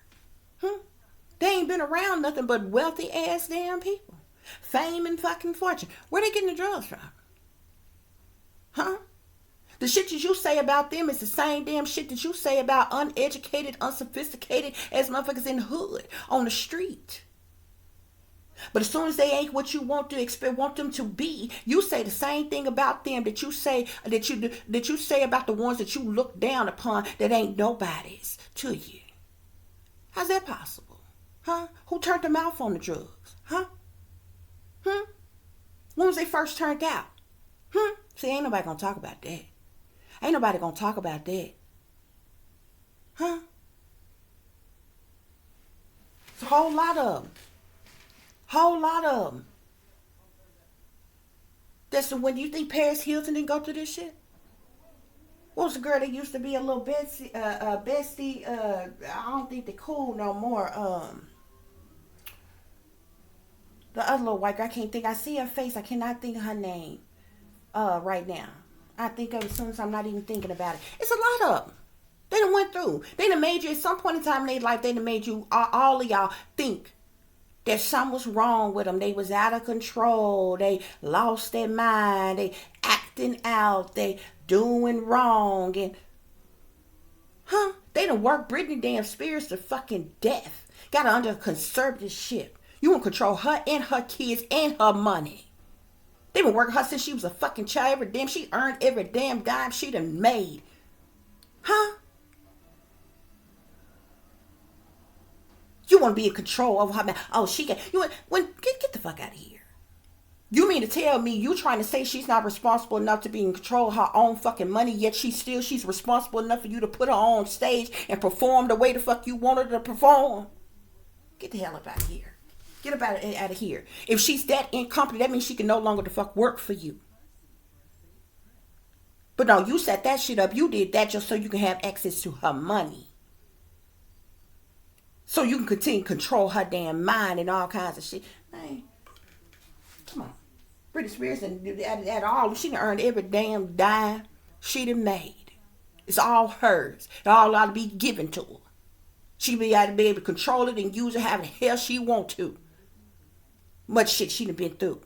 They ain't been around nothing but wealthy ass damn people. Fame and fucking fortune. Where they getting the drugs from? Huh? The shit that you say about them is the same damn shit that you say about uneducated, unsophisticated as motherfuckers in the hood, on the street. But as soon as they ain't what you want them to be, you say the same thing about them that you say about the ones that you look down upon that ain't nobody's to you. How's that possible? Huh? Who turned them out on the drugs? Huh? When was they first turned out? See, ain't nobody gonna talk about that. Ain't nobody gonna talk about that. Huh? It's a whole lot of them. Whole lot of them. That's when you think Paris Hilton didn't go through this shit? What was the girl that used to be a little bestie? I don't think they're cool no more. The other little white girl, I can't think. I see her face. I cannot think of her name right now. I think of it as soon as I'm not even thinking about it. It's a lot of them. They done went through. They done made you, at some point in time in their life, they done made you, all of y'all, think that something was wrong with them. They was out of control. They lost their mind. They acting out. They doing wrong. And, they done worked Britney damn Spears to fucking death. Got her under a conservatorship. You want to control her and her kids and her money. They been working her since she was a fucking child. She earned every damn dime she done made. You want to be in control over her man. Oh, she got you. Get the fuck out of here. You mean to tell me you trying to say she's not responsible enough to be in control of her own fucking money, yet she's responsible enough for you to put her on stage and perform the way the fuck you want her to perform? Get the hell up out of here. Get about it out of here. If she's that incompetent, that means she can no longer the fuck work for you. But no, you set that shit up. You did that just so you can have access to her money. So you can continue to control her damn mind and all kinds of shit. Man, come on. Britney Spears and at all, she done earned every damn dime she done made. It's all hers. It all ought to be given to her. She be able to control it and use it how the hell she want to. Much shit she done been through.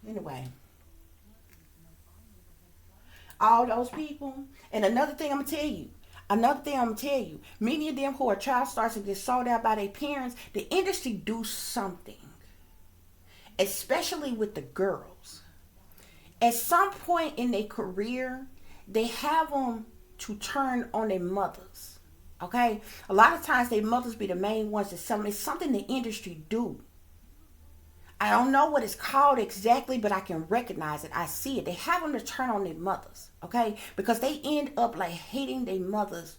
Anyway. All those people. And another thing I'm going to tell you. Many of them who are child stars and get sold out by their parents, the industry do something. Especially with the girls. At some point in their career, they have them to turn on their mothers. Okay? A lot of times their mothers be the main ones that sell them. It's something the industry do. I don't know what it's called exactly, but I can recognize it. I see it. They have them to turn on their mothers. Okay? Because they end up like hating their mothers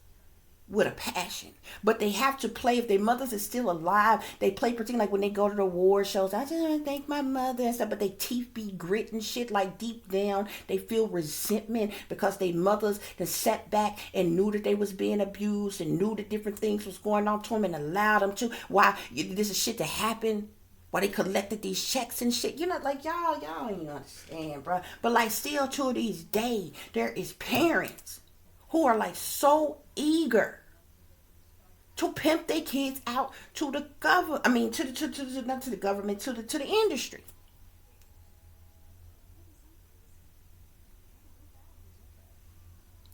with a passion. But they have to play, if their mothers is still alive, they play pretend like when they go to the award shows, I just want to thank my mother and stuff, but they teeth be grit and shit, like deep down they feel resentment because their mothers that sat back and knew that they was being abused and knew that different things was going on to them and allowed them to. Why this is shit that happened, why they collected these checks and shit, you know, like y'all ain't understand, bro. But like still to these days, there is parents who are like so eager to pimp their kids out to the government. I mean, not to the government, to the industry.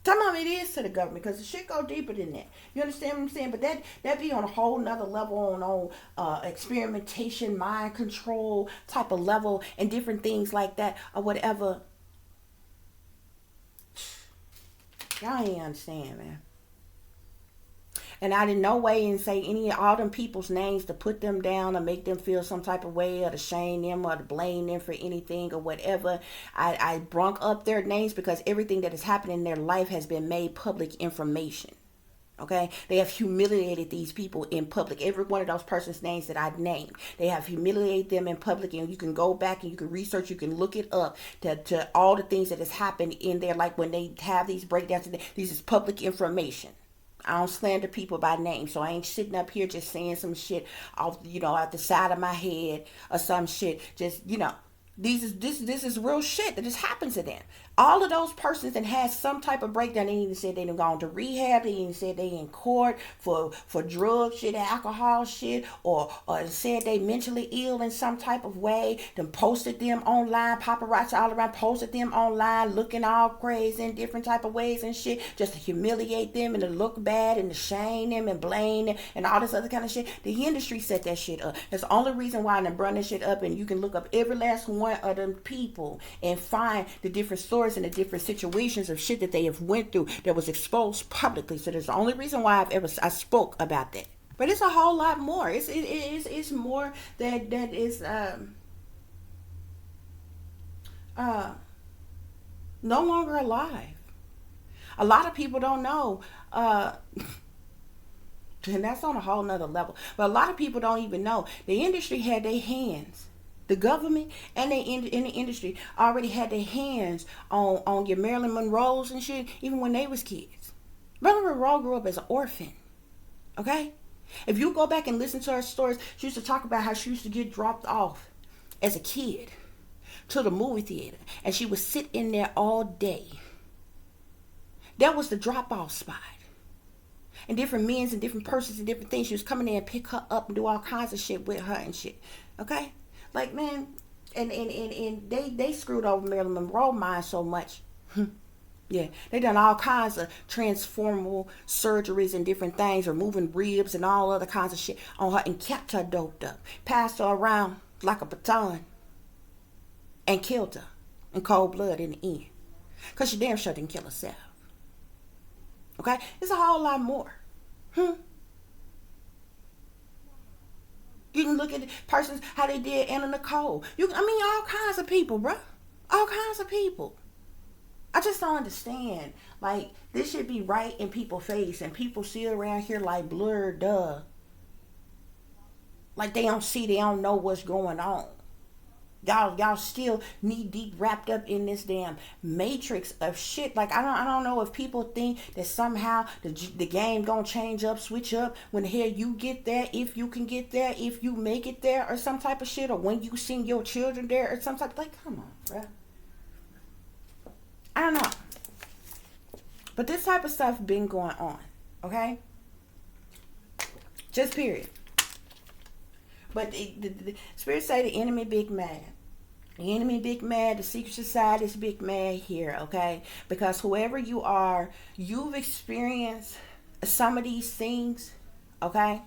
Some of it is to the government because the shit go deeper than that. You understand what I'm saying? But that be on a whole nother level on experimentation, mind control type of level, and different things like that or whatever. Y'all ain't understand, man. And I did no way and say any all them people's names to put them down or make them feel some type of way or to shame them or to blame them for anything or whatever. I brung up their names because everything that has happened in their life has been made public information. Okay, they have humiliated these people in public. Every one of those persons' names that I've named, they have humiliated them in public, and you can go back and you can research, you can look it up to all the things that has happened in there. Like when they have these breakdowns, this is public information. I don't slander people by name, so I ain't sitting up here just saying some shit off, out the side of my head or some shit. Just, this is real shit that just happens to them. All of those persons that had some type of breakdown, they even said they done gone to rehab, they even said they in court for drug shit, alcohol shit, or said they mentally ill in some type of way, then posted them online, paparazzi all around, posted them online, looking all crazy in different type of ways and shit, just to humiliate them and to look bad and to shame them and blame them and all this other kind of shit. The industry set that shit up. That's the only reason why I done brought this shit up, and you can look up every last one of them people and find the different stories and the different situations of shit that they have went through that was exposed publicly. So that's the only reason why I spoke about that. But it's a whole lot more. It's more that is no longer alive. A lot of people don't know, and that's on a whole nother level. But a lot of people don't even know the industry had their hands. The government and they in the industry already had their hands on your Marilyn Monroes and shit, even when they was kids. Marilyn Monroe grew up as an orphan. Okay? If you go back and listen to her stories, she used to talk about how she used to get dropped off as a kid to the movie theater, and she would sit in there all day. That was the drop-off spot. And different men's and different persons and different things. She was coming there and pick her up and do all kinds of shit with her and shit. Okay? Like, man, and they screwed over Marilyn Monroe mind so much. Yeah, they done all kinds of transformable surgeries and different things, removing ribs and all other kinds of shit on her, and kept her doped up, passed her around like a baton, and killed her in cold blood in the end. Because she damn sure didn't kill herself. Okay? It's a whole lot more. You can look at the persons, how they did Anna Nicole. All kinds of people, bruh. All kinds of people. I just don't understand. Like, this should be right in people's face, and people still around here like blurred, duh. Like they don't know what's going on. Y'all still knee deep wrapped up in this damn matrix of shit. Like I don't know if people think that somehow the game gonna change up, switch up when the hell you get there, if you can get there, if you make it there, or some type of shit, or when you send your children there, or some type. Like, come on, bruh. I don't know. But this type of stuff been going on, okay? Just period. But the spirit say the enemy big mad. The enemy big mad, the secret society is big mad here, okay? Because whoever you are, you've experienced some of these things, okay?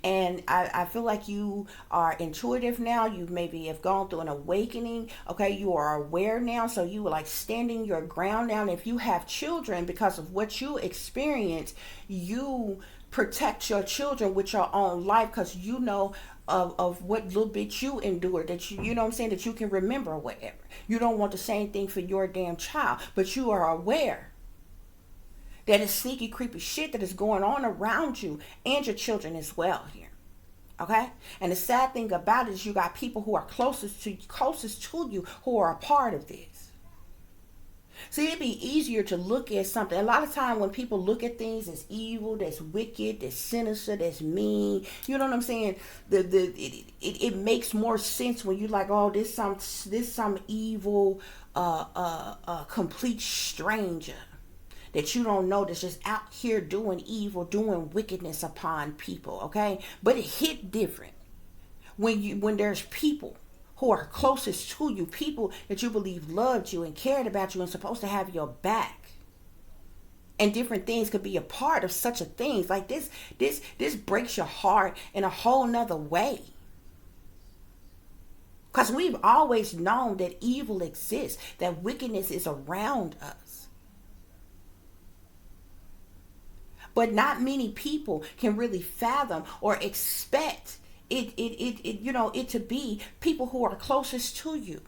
And I feel like you are intuitive now. You maybe have gone through an awakening. Okay, you are aware now. So you are like standing your ground now. And if you have children, because of what you experience, you protect your children with your own life because you know of what little bit you endured, that you know what I'm saying, that you can remember or whatever. You don't want the same thing for your damn child, but you are aware that is sneaky, creepy shit that is going on around you and your children as well here. Okay? And the sad thing about it is you got people who are closest to you who are a part of this. See, it'd be easier to look at something. A lot of time when people look at things as evil, that's wicked, that's sinister, that's mean, you know what I'm saying? It makes more sense when you're like, oh, this some evil, complete stranger that you don't know, that's just out here doing evil, doing wickedness upon people, okay? But it hit different when there's people who are closest to you, people that you believe loved you and cared about you and supposed to have your back. And different things could be a part of such a thing. Like this breaks your heart in a whole nother way. Because we've always known that evil exists, that wickedness is around us. But not many people can really fathom or expect it to be people who are closest to you.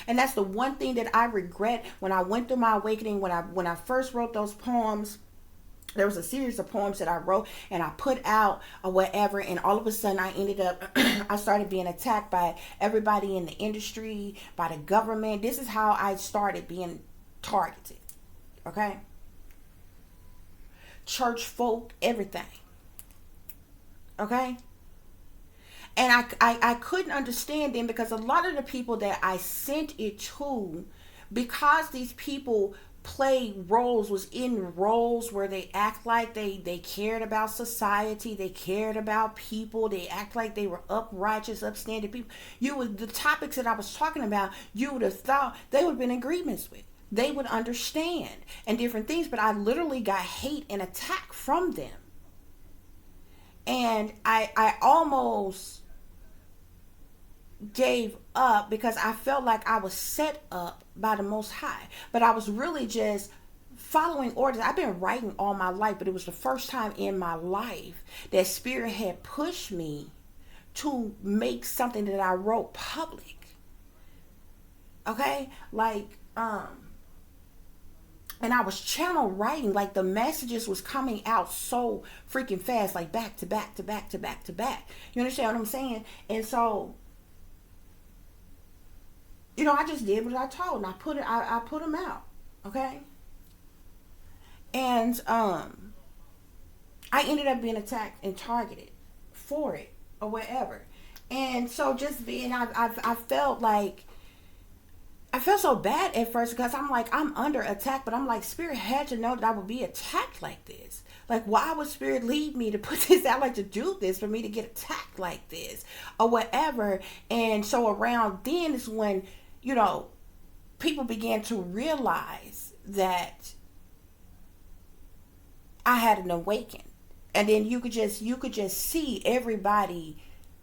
And that's the one thing that I regret when I went through my awakening, when I first wrote those poems. There was a series of poems that I wrote and I put out or whatever, and all of a sudden I ended up I started being attacked by everybody in the industry, by the government. This is how I started being targeted. Okay? Church folk, everything. Okay? And I couldn't understand them, because a lot of the people that I sent it to, because these people play roles, was in roles where they act like they cared about society, they cared about people, they act like they were uprighteous, upstanding people. The topics that I was talking about, you would have thought they would have been in agreements with. They would understand and different things, but I literally got hate and attack from them. And I almost gave up because I felt like I was set up by the Most High. But I was really just following orders. I've been writing all my life, but it was the first time in my life that Spirit had pushed me to make something that I wrote public. Okay? Like, and I was channel writing, like the messages was coming out so freaking fast, like back to back to back to back to back. You understand what I'm saying? And so, I just did what I told, and I put them out, okay? And I ended up being attacked and targeted for it or whatever. And so just being, I felt like, I felt so bad at first, because I'm like, I'm under attack, but I'm like, Spirit had to know that I would be attacked like this. Like, why would Spirit lead me to put this out, like to do this for me to get attacked like this or whatever? And so around then is when, people began to realize that I had an awakening. And then you could just see everybody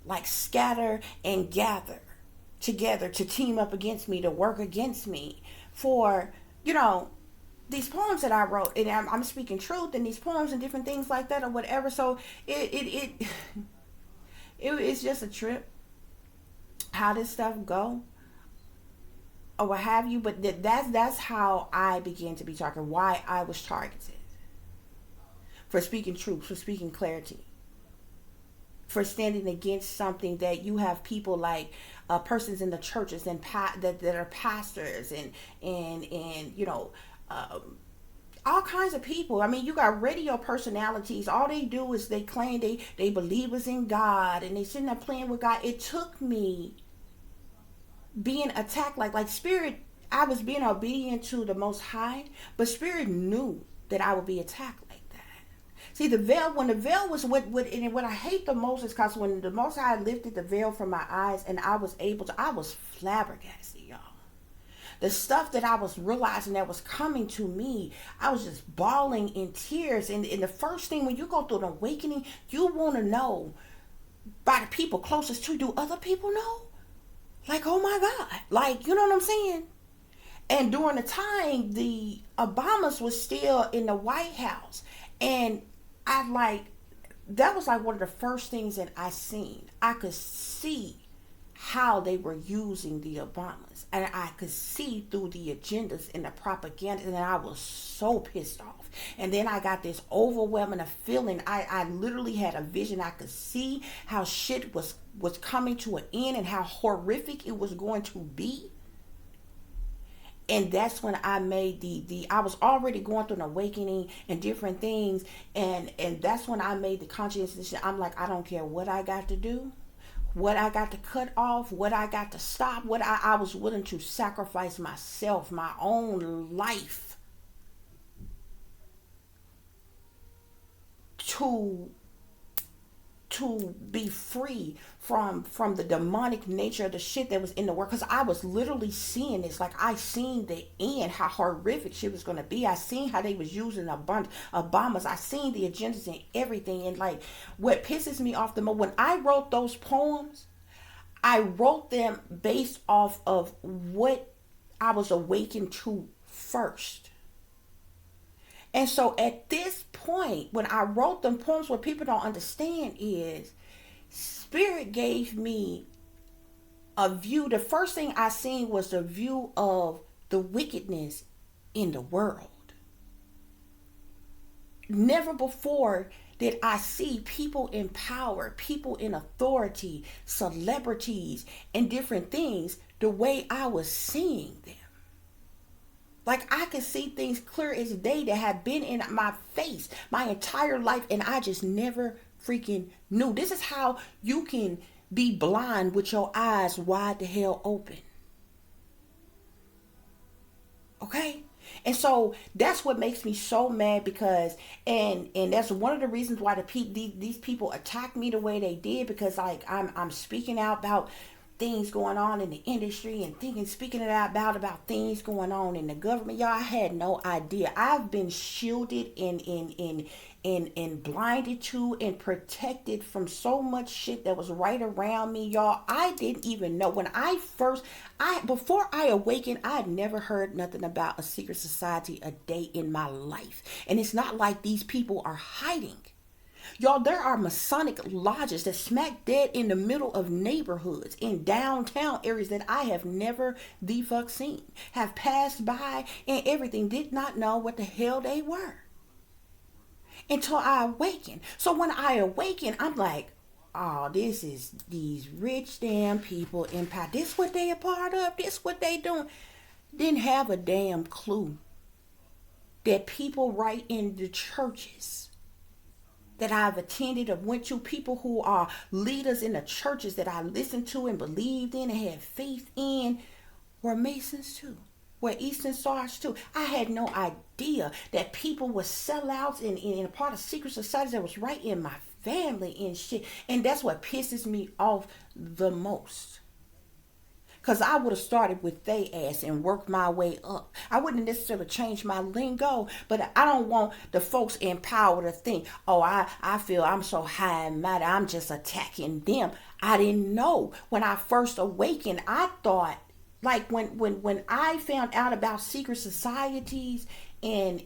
like scatter and gather together to team up against me, to work against me for, these poems that I wrote. And I'm speaking truth in these poems and different things like that or whatever. So it's just a trip how this stuff go or what have you. But that's how I began to be targeted, why I was targeted. For speaking truth, for speaking clarity, for standing against something that you have people like persons in the churches and that are pastors and all kinds of people. I mean, you got radio personalities. All they do is they claim they believe us in God, and they sitting there playing with God. It took me being attacked like Spirit. I was being obedient to the Most High, but Spirit knew that I would be attacked like that. See, the veil, when the veil was and what I hate the most is because when the Most High lifted the veil from my eyes and I was able to, I was flabbergasted, y'all. The stuff that I was realizing that was coming to me, I was just bawling in tears. And the first thing, when you go through an awakening, you want to know by the people closest to you, do other people know? Like, oh my God. Like, you know what I'm saying? And during the time, the Obamas was still in the White House. And I like, that was like one of the first things that I seen. I could see how they were using the Obamas. And I could see through the agendas and the propaganda. And I was so pissed off. And then I got this overwhelming feeling. I literally had a vision. I could see how shit was coming to an end and how horrific it was going to be. And that's when I made I was already going through an awakening and different things. And that's when I made the conscious decision. I'm like, I don't care what I got to do, what I got to cut off, what I got to stop, what I was willing to sacrifice myself, my own life to be free from the demonic nature of the shit that was in the world. Because I was literally seeing this. Like, I seen the end, how horrific shit was going to be. I seen how they was using a bunch of bombers. I seen the agendas and everything. And like, what pisses me off the most, when I wrote those poems, I wrote them based off of what I was awakened to first. And so at this point, when I wrote them poems, what people don't understand is Spirit gave me a view. The first thing I seen was the view of the wickedness in the world. Never before did I see people in power, people in authority, celebrities, and different things the way I was seeing them. Like, I could see things clear as day that have been in my face my entire life, and I just never freaking knew. This is how you can be blind with your eyes wide the hell open. Okay? And so that's what makes me so mad, because and that's one of the reasons why these people attacked me the way they did, because like I'm speaking out about things going on in the industry and speaking it out about things going on in the government. Y'all, I had no idea. I've been shielded and blinded to and protected from so much shit that was right around me, y'all. I didn't even know. Before I awakened, I had never heard nothing about a secret society a day in my life. And it's not like these people are hiding. Y'all, there are Masonic lodges that smack dead in the middle of neighborhoods in downtown areas that I have never the fuck seen, have passed by and everything, did not know what the hell they were until I awakened. So when I awakened, I'm like, oh, this is these rich damn people in power. This what they a part of. This what they doing. Didn't have a damn clue that people right in the churches that I've attended or went to, people who are leaders in the churches that I listened to and believed in and had faith in, were Masons too, were Eastern Stars too. I had no idea that people were sellouts and a part of secret societies that was right in my family and shit. And that's what pisses me off the most. Because I would have started with they ass and worked my way up. I wouldn't necessarily change my lingo, but I don't want the folks in power to think, oh, I feel I'm so high and mighty, I'm just attacking them. I didn't know. When I first awakened, I thought, like when I found out about secret societies and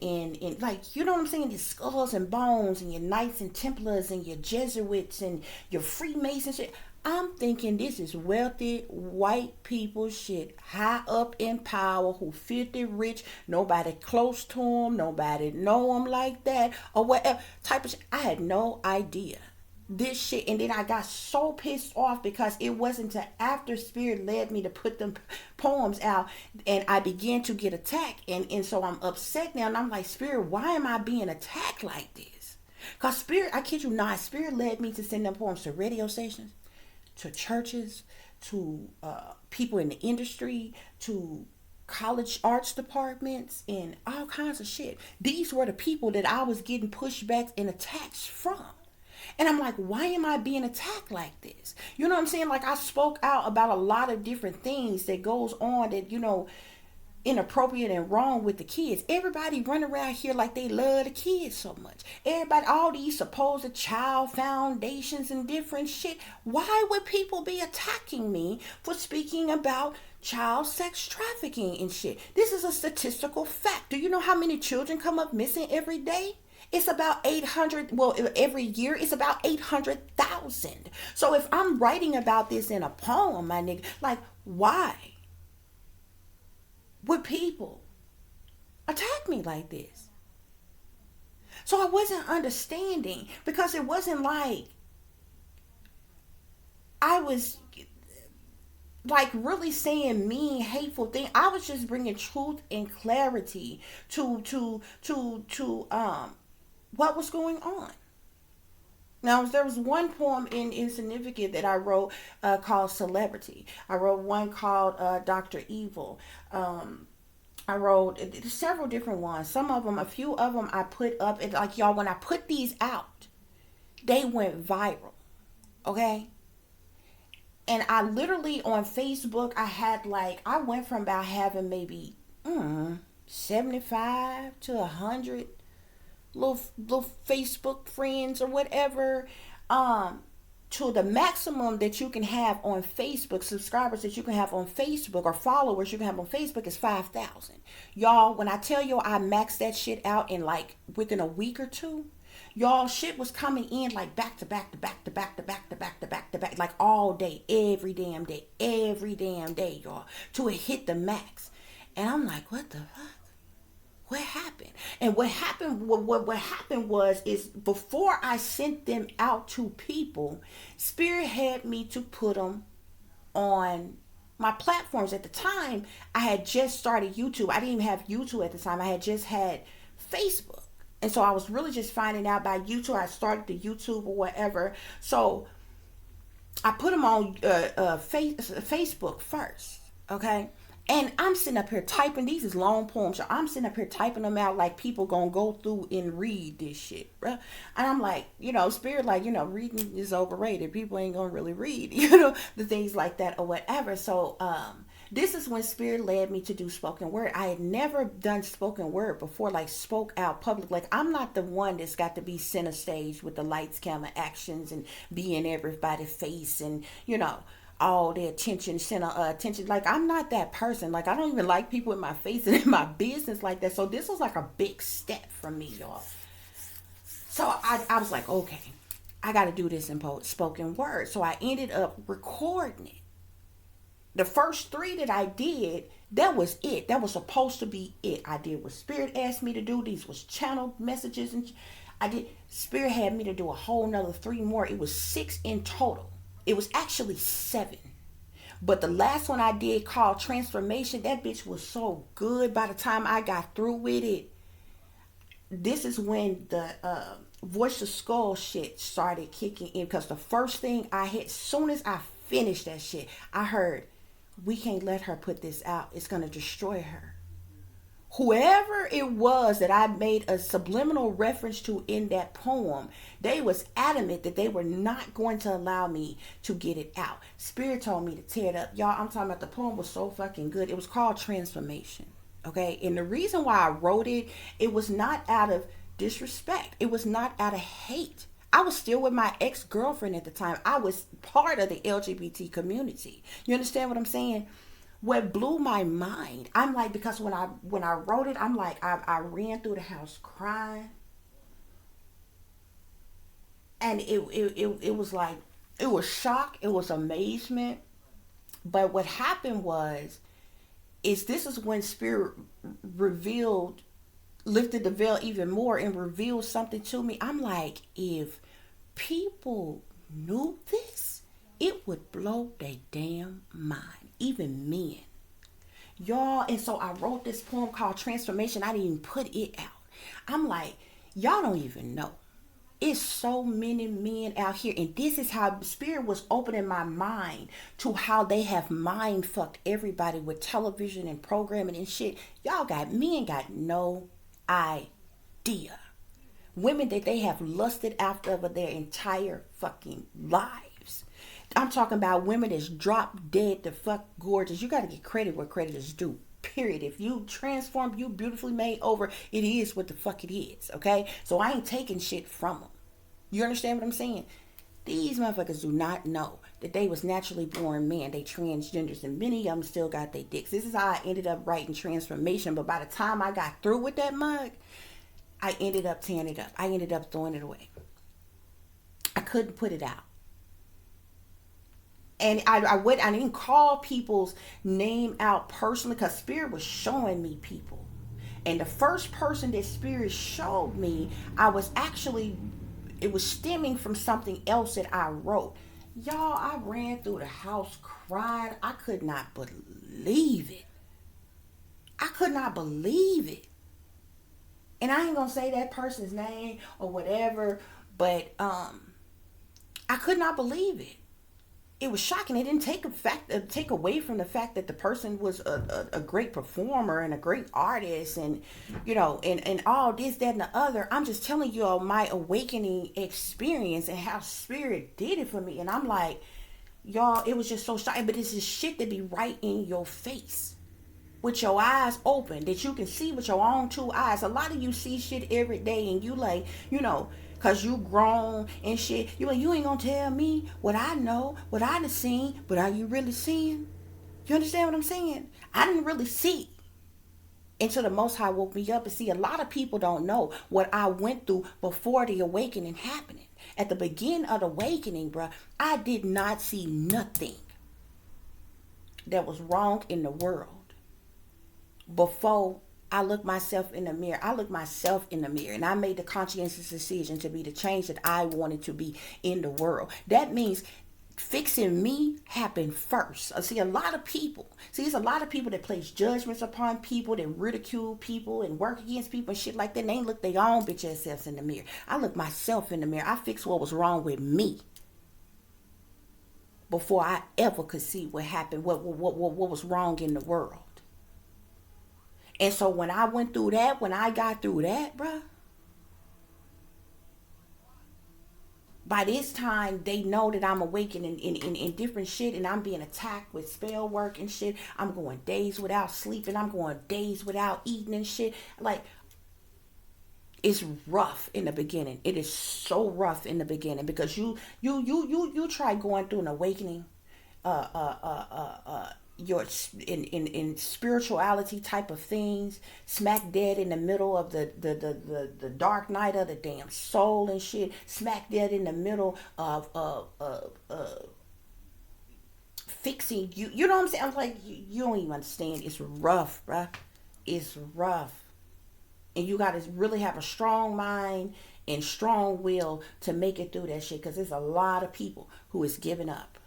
like, you know what I'm saying, your skulls and bones and your Knights and Templars and your Jesuits and your Freemasons shit, I'm thinking this is wealthy white people shit, high up in power, who filthy rich, nobody close to them, nobody know them like that, or whatever type of shit. I had no idea this shit. And then I got so pissed off because it wasn't until after Spirit led me to put them poems out and I began to get attacked. And so I'm upset now, and I'm like, Spirit, why am I being attacked like this? Because Spirit, I kid you not, Spirit led me to send them poems to radio stations, to churches, to people in the industry, to college arts departments and all kinds of shit. These were the people that I was getting pushbacks and attacks from. And I'm like, why am I being attacked like this? You know what I'm saying? Like, I spoke out about a lot of different things that goes on that, inappropriate and wrong with the kids. Everybody run around here like they love the kids so much. Everybody, all these supposed child foundations and different shit. Why would people be attacking me for speaking about child sex trafficking and shit? This is a statistical fact. Do you know how many children come up missing every day? It's about 800, well, every year it's about 800,000. So if I'm writing about this in a poem, my nigga, like, why would people attack me like this? So I wasn't understanding, because it wasn't like I was like really saying mean, hateful thing. I was just bringing truth and clarity to what was going on. Now, there was one poem in Insignificant that I wrote called Celebrity. I wrote one called Dr. Evil. I wrote several different ones. Some of them, a few of them I put up. And like, y'all, when I put these out, they went viral. Okay? And I literally, on Facebook, I went from about having maybe 75 to 100 little Facebook friends or whatever, to the maximum that you can have on Facebook, subscribers that you can have on Facebook, or followers you can have on Facebook, is 5,000. Y'all, when I tell you I maxed that shit out in like within a week or two, y'all, shit was coming in like back to back to back to back to back to back to back to back, like all day, every damn day, y'all, till it hit the max. And I'm like, what the fuck? What happened? And what happened was before I sent them out to people, Spirit had me to put them on my platforms. At the time, I had just started YouTube. I didn't even have YouTube at the time. I had just had Facebook. And so I was really just finding out about YouTube. I started the YouTube or whatever. So I put them on Facebook first. Okay? And I'm sitting up here typing. These is long poems. So I'm sitting up here typing them out like people gonna go through and read this shit, bro. And I'm like, Spirit, like, reading is overrated. People ain't gonna really read, the things like that or whatever. So this is when Spirit led me to do spoken word. I had never done spoken word before, like spoke out public. Like, I'm not the one that's got to be center stage with the lights, camera, actions, and be in everybody's face and, all the attention, center attention. Like, I'm not that person. Like, I don't even like people in my face and in my business like that. So this was like a big step for me, y'all. So I was like, okay, I got to do this in spoken word. So I ended up recording it. The first 3 that I did, that was it. That was supposed to be it. I did what Spirit asked me to do. These was channeled messages, and I did. Spirit had me to do a whole nother 3 more. It was 6 in total. It was actually 7. But the last one I did, called Transformation, that bitch was so good. By the time I got through with it, this is when the Voice of Skull shit started kicking in. Because the first thing I hit, as soon as I finished that shit, I heard, we can't let her put this out. It's going to destroy her. Whoever it was that I made a subliminal reference to in that poem, they was adamant that they were not going to allow me to get it out. Spirit told me to tear it up. Y'all, I'm talking about, the poem was so fucking good. It was called Transformation. Okay? And the reason why I wrote it, it was not out of disrespect. It was not out of hate. I was still with my ex-girlfriend at the time. I was part of the LGBT community. You understand what I'm saying? What blew my mind, I'm like, because when I wrote it, I'm like, I ran through the house crying. And it was like, it was shock, it was amazement. But what happened is this is when Spirit lifted the veil even more and revealed something to me. I'm like, if people knew this, it would blow their damn mind. Even men. Y'all, and so I wrote this poem called Transformation. I didn't even put it out. I'm like, y'all don't even know. It's so many men out here, and this is how Spirit was opening my mind to how they have mind fucked everybody with television and programming and shit. Y'all got men got no idea. Women that they have lusted after for their entire fucking lives. I'm talking about women that's drop dead the fuck gorgeous. You got to get credit where credit is due. Period. If you transform, you beautifully made over, it is what the fuck it is. Okay? So I ain't taking shit from them. You understand what I'm saying? These motherfuckers do not know that they was naturally born men. They transgenders, and many of them still got their dicks. This is how I ended up writing Transformation. But by the time I got through with that mug, I ended up tearing it up. I ended up throwing it away. I couldn't put it out. And I didn't call people's name out personally because Spirit was showing me people. And the first person that Spirit showed me, it was stemming from something else that I wrote. Y'all, I ran through the house crying. I could not believe it. I could not believe it. And I ain't gonna say that person's name or whatever, but I could not believe it. It was shocking. It didn't take away from the fact that the person was a great performer and a great artist, and and all this, that, and the other. I'm just telling you all my awakening experience and how Spirit did it for me. And I'm like, y'all, it was just so shocking. But this is shit that be right in your face, with your eyes open, that you can see with your own two eyes. A lot of you see shit every day, and you like, cause you grown and shit. You ain't gonna tell me what I know, what I done seen, but are you really seeing? You understand what I'm saying? I didn't really see until the Most High woke me up. And see, a lot of people don't know what I went through before the awakening happening. At the beginning of the awakening, bruh, I did not see nothing that was wrong in the world before I looked myself in the mirror. And I made the conscientious decision to be the change that I wanted to be in the world. That means fixing me happened first. It's a lot of people that place judgments upon people, that ridicule people and work against people and shit like that. And they ain't look their own bitch ass selves in the mirror. I looked myself in the mirror. I fixed what was wrong with me before I ever could see what happened, what was wrong in the world. And so when I went through that, when I got through that, bruh, by this time, they know that I'm awakening in different shit, and I'm being attacked with spell work and shit. I'm going days without sleeping. I'm going days without eating and shit. Like, it's rough in the beginning. It is so rough in the beginning because you try going through an awakening, your in spirituality type of things, smack dead in the middle of the dark night of the damn soul and shit, smack dead in the middle of fixing you know what I'm saying? I'm like, you don't even understand. It's rough, bruh. It's rough. And you gotta really have a strong mind and strong will to make it through that shit, because there's a lot of people who is giving up.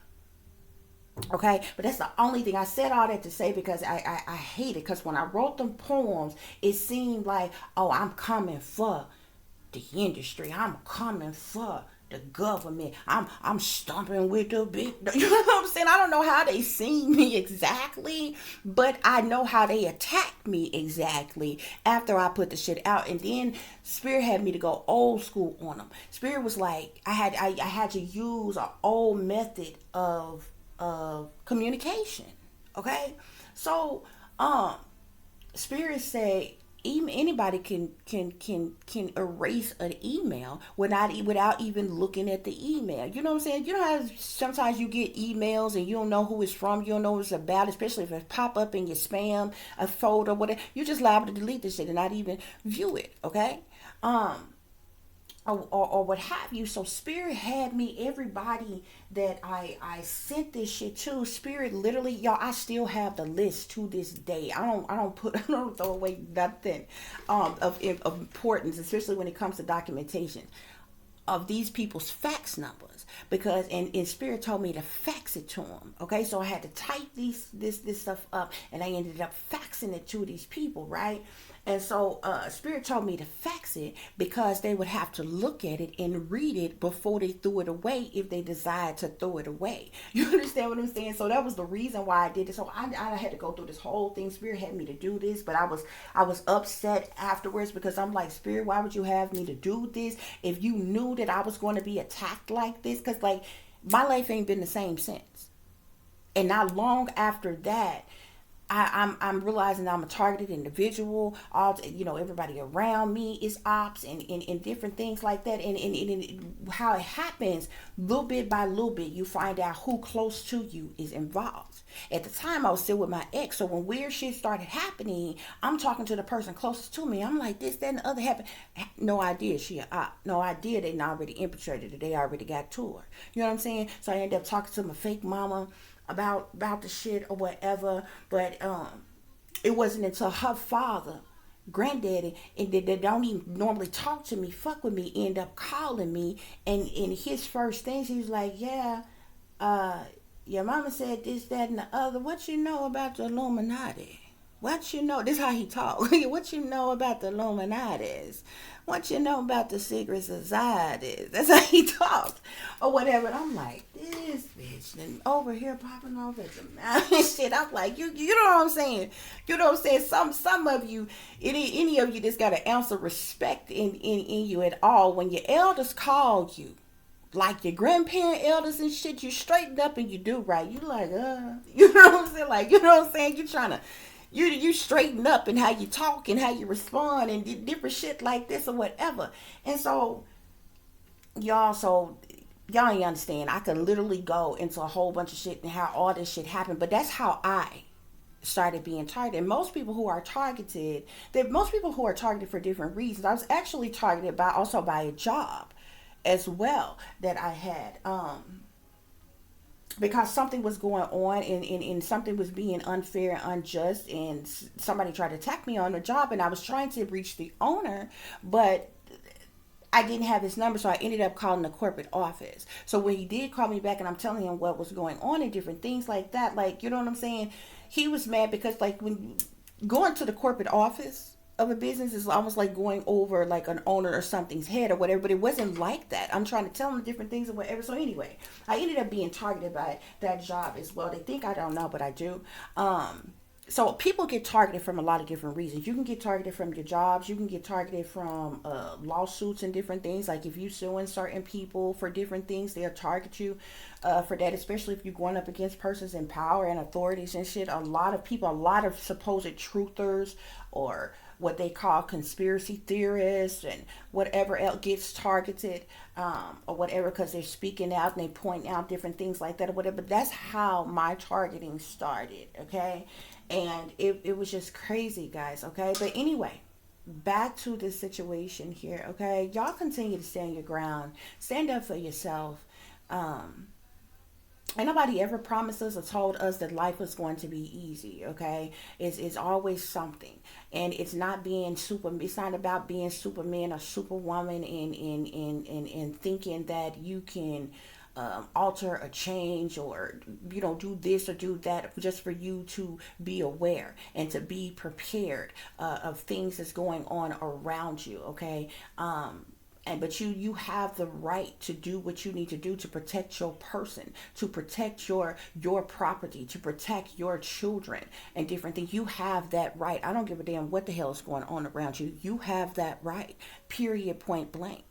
Okay, but that's the only thing. I said all that to say because I hate it, because when I wrote them poems, it seemed like, oh, I'm coming for the industry, I'm coming for the government, I'm stomping with the big, you know what I'm saying? I don't know how they seen me exactly, but I know how they attacked me exactly after I put the shit out. And then Spirit had me to go old school on them. Spirit was like, I had to use an old method of communication. Okay, so Spirit said anybody can erase an email without even looking at the email. You know what I'm saying? You know how sometimes you get emails and you don't know who it's from, you don't know what it's about, especially if it pop up in your spam, a folder, whatever. You're just liable to delete this shit and not even view it. Okay, or what have you. So Spirit had me, everybody that I sent this shit to, Spirit literally, y'all, I still have the list to this day. I don't throw away nothing of importance, especially when it comes to documentation of these people's fax numbers, because and Spirit told me to fax it to them. Okay, so I had to type this stuff up, and I ended up faxing it to these people, right? And so Spirit told me to fax it because they would have to look at it and read it before they threw it away if they desired to throw it away. You understand what I'm saying? So that was the reason why I did it. So I had to go through this whole thing. Spirit had me to do this, but I was upset afterwards because I'm like, Spirit, why would you have me to do this if you knew that I was going to be attacked like this? Because like my life ain't been the same since. And not long after that, I'm realizing I'm a targeted individual. All everybody around me is ops and different things like that. And how it happens, little bit by little bit, you find out who close to you is involved. At the time, I was still with my ex, so when weird shit started happening, I'm talking to the person closest to me. I'm like, this, that, and the other happened. No idea she a op. No idea they already infiltrated her. They already got to her. You know what I'm saying? So I ended up talking to my fake mama about the shit or whatever, but it wasn't until her father, granddaddy, and they don't even normally talk to me, fuck with me, end up calling me, and in his first things he was like, yeah, your mama said this, that, and the other. What you know about the Illuminati? What you know? This is how he talk. What you know about the Illuminatis? What you know about the secret societies? That's how he talked, or whatever. And I'm like, this bitch, and over here popping off at the mouth and shit. I'm like, you know what I'm saying? You know what I'm saying? Some of you, any of you, just got an ounce of respect in you at all. When your elders call you, like your grandparent elders and shit, you straighten up and you do right. You like, you know what I'm saying? Like, you know what I'm saying? You trying to, you straighten up and how you talk and how you respond and different shit like this or whatever. And so y'all ain't understand. I could literally go into a whole bunch of shit and how all this shit happened, but that's how I started being targeted. And most people who are targeted, most people who are targeted for different reasons. I was actually targeted by a job as well that I had. Because something was going on and something was being unfair and unjust, and somebody tried to attack me on the job, and I was trying to reach the owner, but I didn't have his number, so I ended up calling the corporate office. So when he did call me back and I'm telling him what was going on and different things like that, like, you know what I'm saying, he was mad because like when going to the corporate office of a business is almost like going over like an owner or something's head or whatever, but it wasn't like that. I'm trying to tell them different things or whatever. So anyway, I ended up being targeted by that job as well. They think I don't know, but I do. So people get targeted from a lot of different reasons. You can get targeted from your jobs. You can get targeted from lawsuits and different things. Like if you suing certain people for different things, they'll target you for that. Especially if you're going up against persons in power and authorities and shit. A lot of people, a lot of supposed truthers or what they call conspiracy theorists and whatever else gets targeted or whatever, because they're speaking out and they point out different things like that or whatever. But that's how my targeting started, okay? And it was just crazy, guys, okay? But anyway, back to the situation here, okay? Y'all continue to stand your ground. Stand up for yourself. And nobody ever promised us or told us that life was going to be easy, okay? It's always something. And it's not it's not about being Superman or Superwoman and thinking that you can alter a change or, you know, do this or do that just for you to be aware and to be prepared of things that's going on around you, okay? But you have the right to do what you need to do to protect your person, to protect your property, to protect your children and different things. You have that right. I don't give a damn what the hell is going on around you. You have that right. Period. Point blank.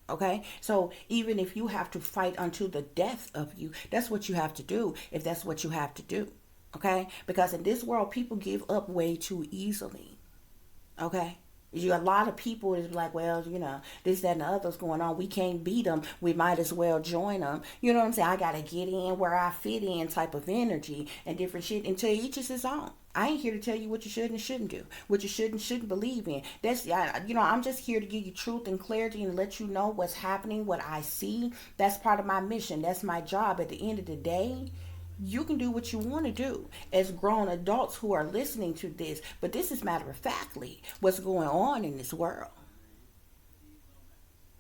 Okay, so even if you have to fight unto the death of you, that's what you have to do if that's what you have to do. Okay, because in this world, people give up way too easily. Okay. A lot of people is like, well, you know, this, that, and the other's going on. We can't beat them. We might as well join them. You know what I'm saying? I got to get in where I fit in type of energy and different shit until each is his own. I ain't here to tell you what you should and shouldn't do, what you should and shouldn't believe in. I'm just here to give you truth and clarity and let you know what's happening, what I see. That's part of my mission. That's my job. At the end of the day, you can do what you want to do as grown adults who are listening to this. But this is matter of factly what's going on in this world.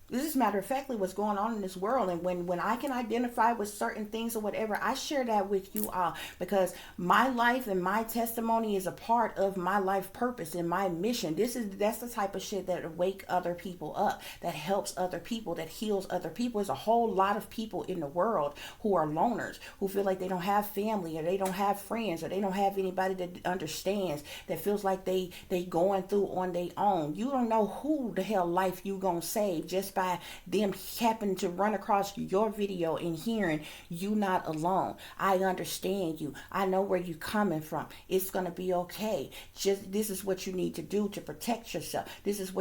This is matter of factly what's going on in this world. And when I can identify with certain things or whatever, I share that with you all, because my life and my testimony is a part of my life purpose and my mission. That's the type of shit that wake other people up, that helps other people, that heals other people. There's a whole lot of people in the world who are loners, who feel like they don't have family, or they don't have friends, or they don't have anybody that understands, that feels like they going through on their own. You don't know who the hell life you gonna save just by them happening to run across your video and hearing you not alone. I understand you. I know where you're coming from. It's gonna be okay. Just this is what you need to do to protect yourself. This is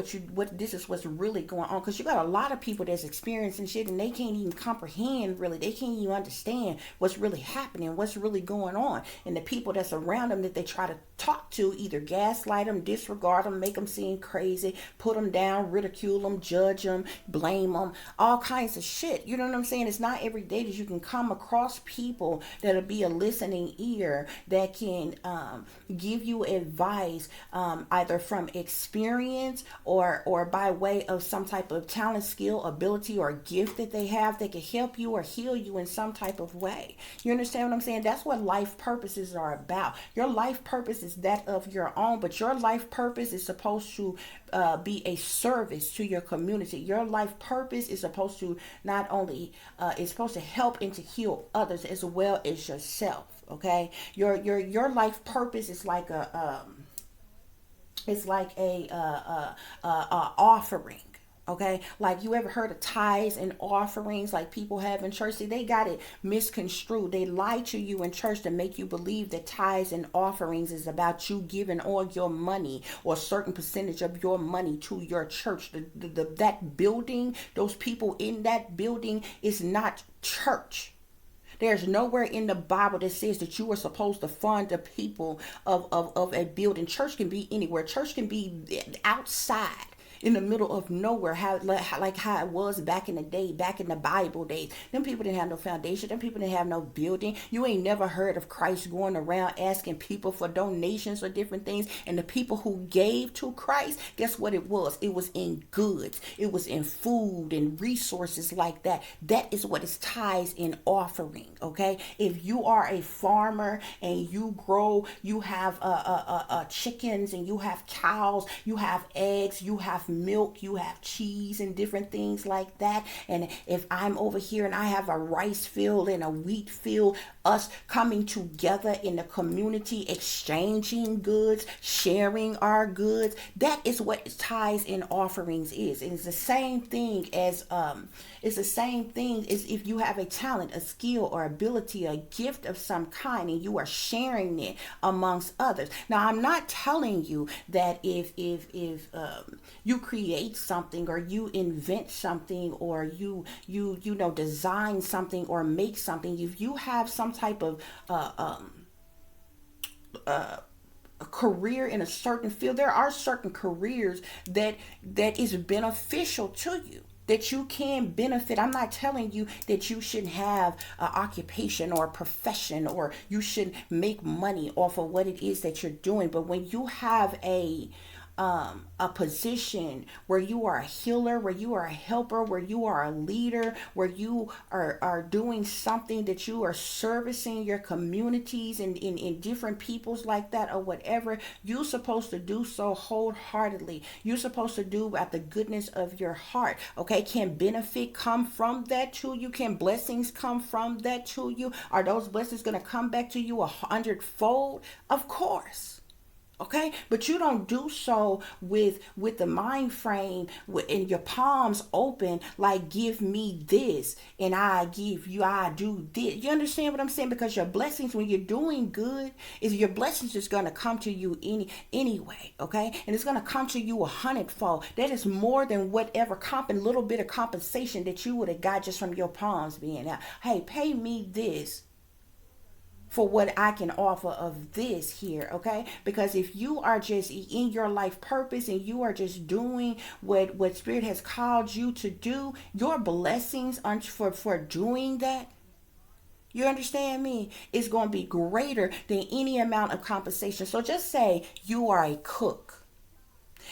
this is what's really going on. Because you got a lot of people that's experiencing shit and they can't even comprehend, really. They can't even understand what's really happening, what's really going on. And the people that's around them that they try to talk to either gaslight them, disregard them, make them seem crazy, put them down, ridicule them, judge them, blame them, all kinds of shit. You know what I'm saying? It's not every day that you can come across people that'll be a listening ear, that can give you advice, either from experience or by way of some type of talent, skill, ability, or gift that they have that can help you or heal you in some type of way. You understand what I'm saying? That's what life purposes are about. Your life purpose is that of your own, but your life purpose is supposed to be a service to your community. Your life purpose is supposed to not only is supposed to help and to heal others as well as yourself. Okay, your life purpose is like a offering. Okay, like, you ever heard of tithes and offerings like people have in church? See, they got it misconstrued. They lie to you in church to make you believe that tithes and offerings is about you giving all your money or a certain percentage of your money to your church. That building, those people in that building is not church. There's nowhere in the Bible that says that you are supposed to fund the people of a building. Church can be anywhere. Church can be outside, in the middle of nowhere, like how it was back in the day, back in the Bible days. Them people didn't have no foundation. Them people didn't have no building. You ain't never heard of Christ going around asking people for donations or different things. And the people who gave to Christ, guess what it was? It was in goods. It was in food and resources like that. That is what is tithes and offering. Okay, if you are a farmer and you grow, you have chickens and you have cows, you have eggs, you have milk, you have cheese and different things like that. And if I'm over here and I have a rice field and a wheat field, us coming together in the community, exchanging goods, sharing our goods, that is what tithes and offerings is. And it's the same thing as if you have a talent, a skill, or ability, a gift of some kind, and you are sharing it amongst others. Now, I'm not telling you that if you create something or you invent something or you design something or make something, if you have some type of a career in a certain field, there are certain careers that is beneficial to you, that you can benefit. I'm not telling you that you shouldn't have an occupation or a profession or you should make money off of what it is that you're doing. But when you have a position where you are a healer, where you are a helper, where you are a leader, where you are doing something that you are servicing your communities and in different peoples like that or whatever, you're supposed to do so wholeheartedly. You're supposed to do at the goodness of your heart. Okay, can benefit come from that to you? Can blessings come from that to you? Are those blessings going to come back to you 100-fold? Of course. Okay, but you don't do so with the mind frame and your palms open, like, give me this and I do this. You understand what I'm saying? Because your blessings, when you're doing good, is your blessings is going to come to you anyway. Okay, and it's going to come to you 100-fold. That is more than whatever little bit of compensation that you would have got just from your palms being out. Hey, pay me this for what I can offer of this here, okay? Because if you are just in your life purpose and you are just doing what Spirit has called you to do, your blessings for doing that, you understand me, is going to be greater than any amount of compensation. So just say you are a cook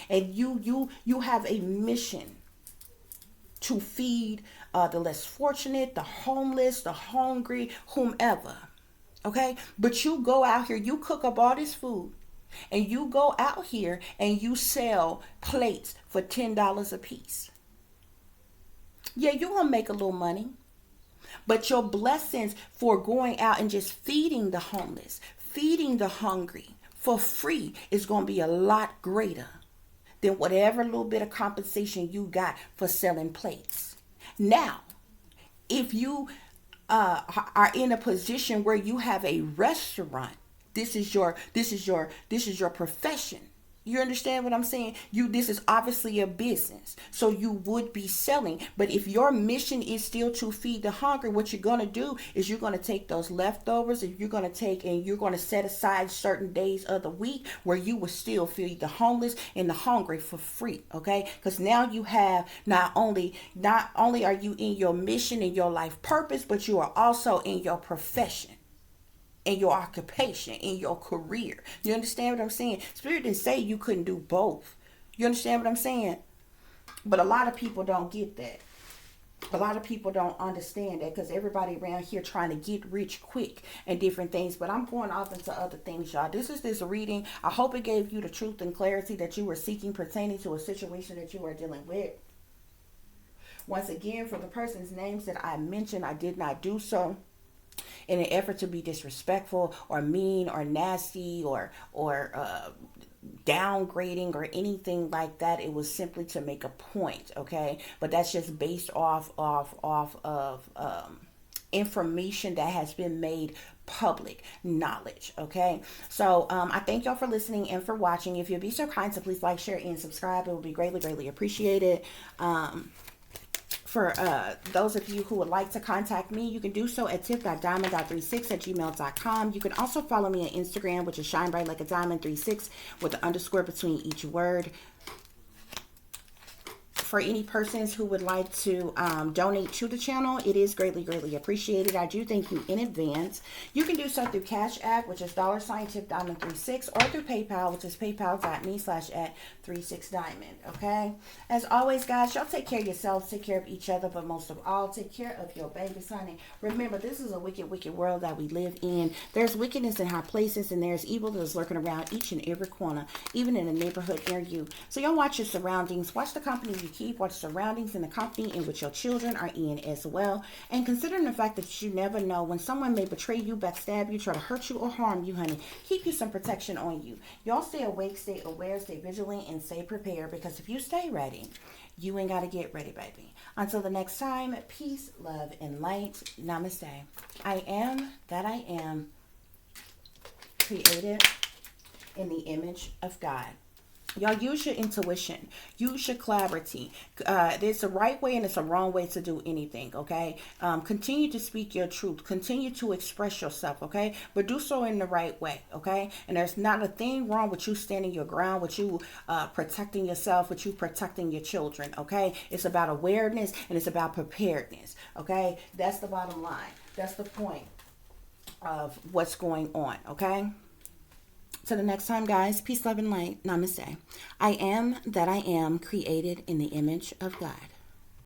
and you have a mission to feed the less fortunate, the homeless, the hungry, whomever. Okay? But you go out here, you cook up all this food, and you go out here and you sell plates for $10 a piece. Yeah, you're going to make a little money. But your blessings for going out and just feeding the homeless, feeding the hungry for free is going to be a lot greater than whatever little bit of compensation you got for selling plates. Now, if you are in a position where you have a restaurant, this is your profession. You understand what I'm saying? This is obviously a business. So you would be selling. But if your mission is still to feed the hungry, what you're going to do is you're going to take those leftovers and you're going to set aside certain days of the week where you will still feed the homeless and the hungry for free. Okay? Because now you have not only are you in your mission and your life purpose, but you are also in your profession, in your occupation, in your career. You understand what I'm saying? Spirit didn't say you couldn't do both. You understand what I'm saying? But a lot of people don't get that. A lot of people don't understand that because everybody around here trying to get rich quick and different things. But I'm going off into other things, y'all. This is this reading. I hope it gave you the truth and clarity that you were seeking pertaining to a situation that you are dealing with. Once again, for the person's names that I mentioned, I did not do so in an effort to be disrespectful or mean or nasty or downgrading or anything like that. It was simply to make a point, okay? But that's just based off of information that has been made public knowledge, okay? So I thank y'all for listening and for watching. If you'd be so kind to please like, share, and subscribe, it would be greatly appreciated. For those of you who would like to contact me, you can do so at tip.diamond.36@gmail.com. You can also follow me on Instagram, which is shine bright like a diamond 36 with an underscore between each word. For any persons who would like to donate to the channel, it is greatly appreciated. I do thank you in advance. You can do so through CASHAPP, which is $tip-diamond36, or through PayPal, which is paypal.me/@36diamond. Okay. As always, guys, y'all take care of yourselves, take care of each other, but most of all, take care of your babies, honey. Remember, this is a wicked world that we live in. There's wickedness in high places, and there's evil that is lurking around each and every corner, even in the neighborhood near you. So y'all watch your surroundings, watch the company you keep, watch the surroundings and the company in which your children are in as well. And considering the fact that you never know when someone may betray you, backstab you, try to hurt you, or harm you, honey, keep you some protection on you. Y'all stay awake, stay aware, stay vigilant, and stay prepared, because if you stay ready, you ain't got to get ready, baby. Until the next time, peace, love, and light. Namaste. I am that I am, created in the image of God. Y'all use your intuition, use your clarity. There's a right way and it's a wrong way to do anything, okay? Continue to speak your truth. Continue to express yourself, okay? But do so in the right way, okay? And there's not a thing wrong with you standing your ground, with you protecting yourself, with you protecting your children, okay? It's about awareness and it's about preparedness, okay? That's the bottom line. That's the point of what's going on, okay? Till the next time, guys, peace, love, and light. Namaste. I am that I am, created in the image of God.